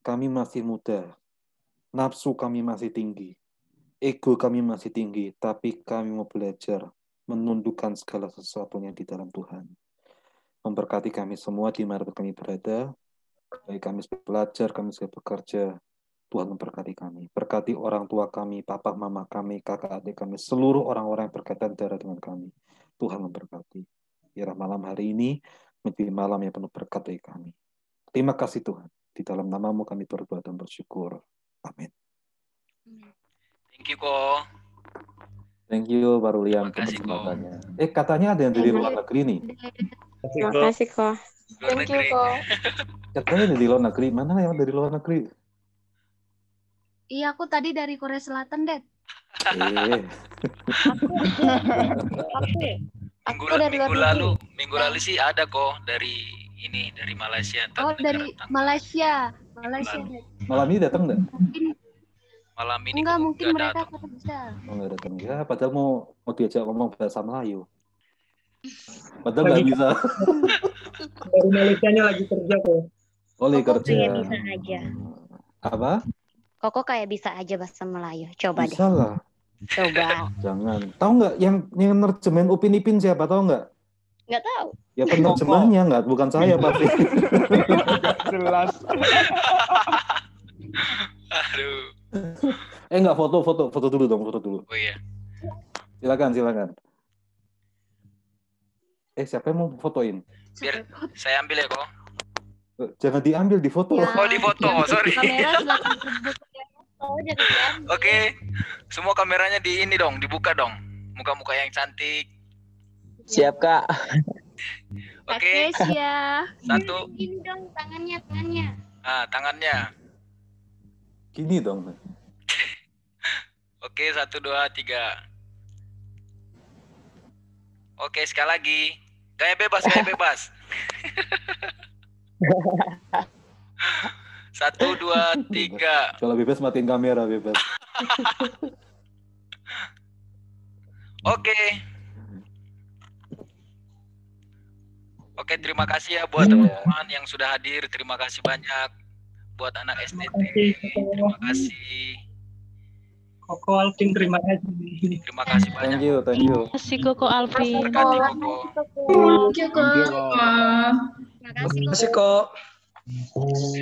kami masih muda, nafsu kami masih tinggi, ego kami masih tinggi, tapi kami mau belajar menundukkan segala sesuatunya di dalam Tuhan. Memberkati kami semua di mana kami berada, baik kami belajar, kami bekerja, Tuhan memberkati kami. Berkati orang tua kami, papa, mama kami, kakak, adik kami, seluruh orang-orang yang berkaitan darah dengan kami. Tuhan memberkati. Biarlah malam hari ini menjadi malam yang penuh berkat bagi kami. Terima kasih Tuhan. Di dalam namamu kami berdoa dan bersyukur. Amin. Thank you, Ko. Thank you, Pak Rulian. Terima kasih, Ko. Katanya ada yang dari luar negeri nih. Terima kasih, Ko. Luar Thank you, negeri. Ko. Katanya dari luar negeri. Mana yang dari luar negeri? Iya, aku tadi dari Korea Selatan, Dad. Minggu lalu sih ada kok dari Malaysia. Oh, dari Malaysia. Dad. Malam ini datang nggak? Malam ini Enggak, mungkin mereka datang. bisa. Oh, nggak datang. Ya, padahal mau diajak ngomong bahasa Melayu. Padahal nggak bisa. Dari Malaysia-nya lagi kerja kok. Oleh Koko kerja. kayak bisa aja. Apa? Koko kayak bisa aja bahasa Melayu. Coba Bisa deh. lah. Coba. Jangan. Tahu nggak yang nerjemahin Upin Ipin siapa? Tahu nggak? Nggak tahu. Ya penerjemahnya nggak, bukan saya pasti. Jelas. Aduh. Nggak, foto dulu dong, foto dulu. Oh iya. Silakan. Siapa yang mau fotoin? Biar saya ambil ya kok. Jangan diambil, difoto. Ya. Oh, di foto, sorry. Kamera silakan rebut. Oh, jadi kan. Oke. Semua kameranya di ini dong, dibuka dong. Muka-muka yang cantik. Siap, Kak. Oke. Kesia. Satu. Ini dong tangannya. Tangannya. Gini dong. Oke, 1, 2, 3. Oke, sekali lagi. Kayak bebas. 1, 2, 3. Kalau bebas matiin kamera, bebas. Oke, terima kasih ya buat teman-teman yang sudah hadir. Terima kasih banyak buat anak STT. Terima kasih. Koko Alvin, terima kasih. Terima kasih banyak. Thank you. Terima kasih Koko Alvin. Berkati Koko. Terima kasih kok.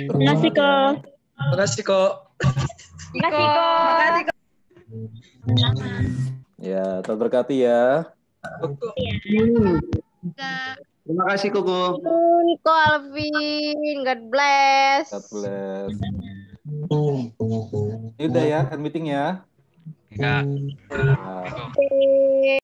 Terima kasih, Kok. Terima kasih kok. Ya, terberkati ya. Terima kasih Koko. Niko Alvin, God bless. God bless. Ini udah ya, end meeting ya. Ya. Nah. Oke.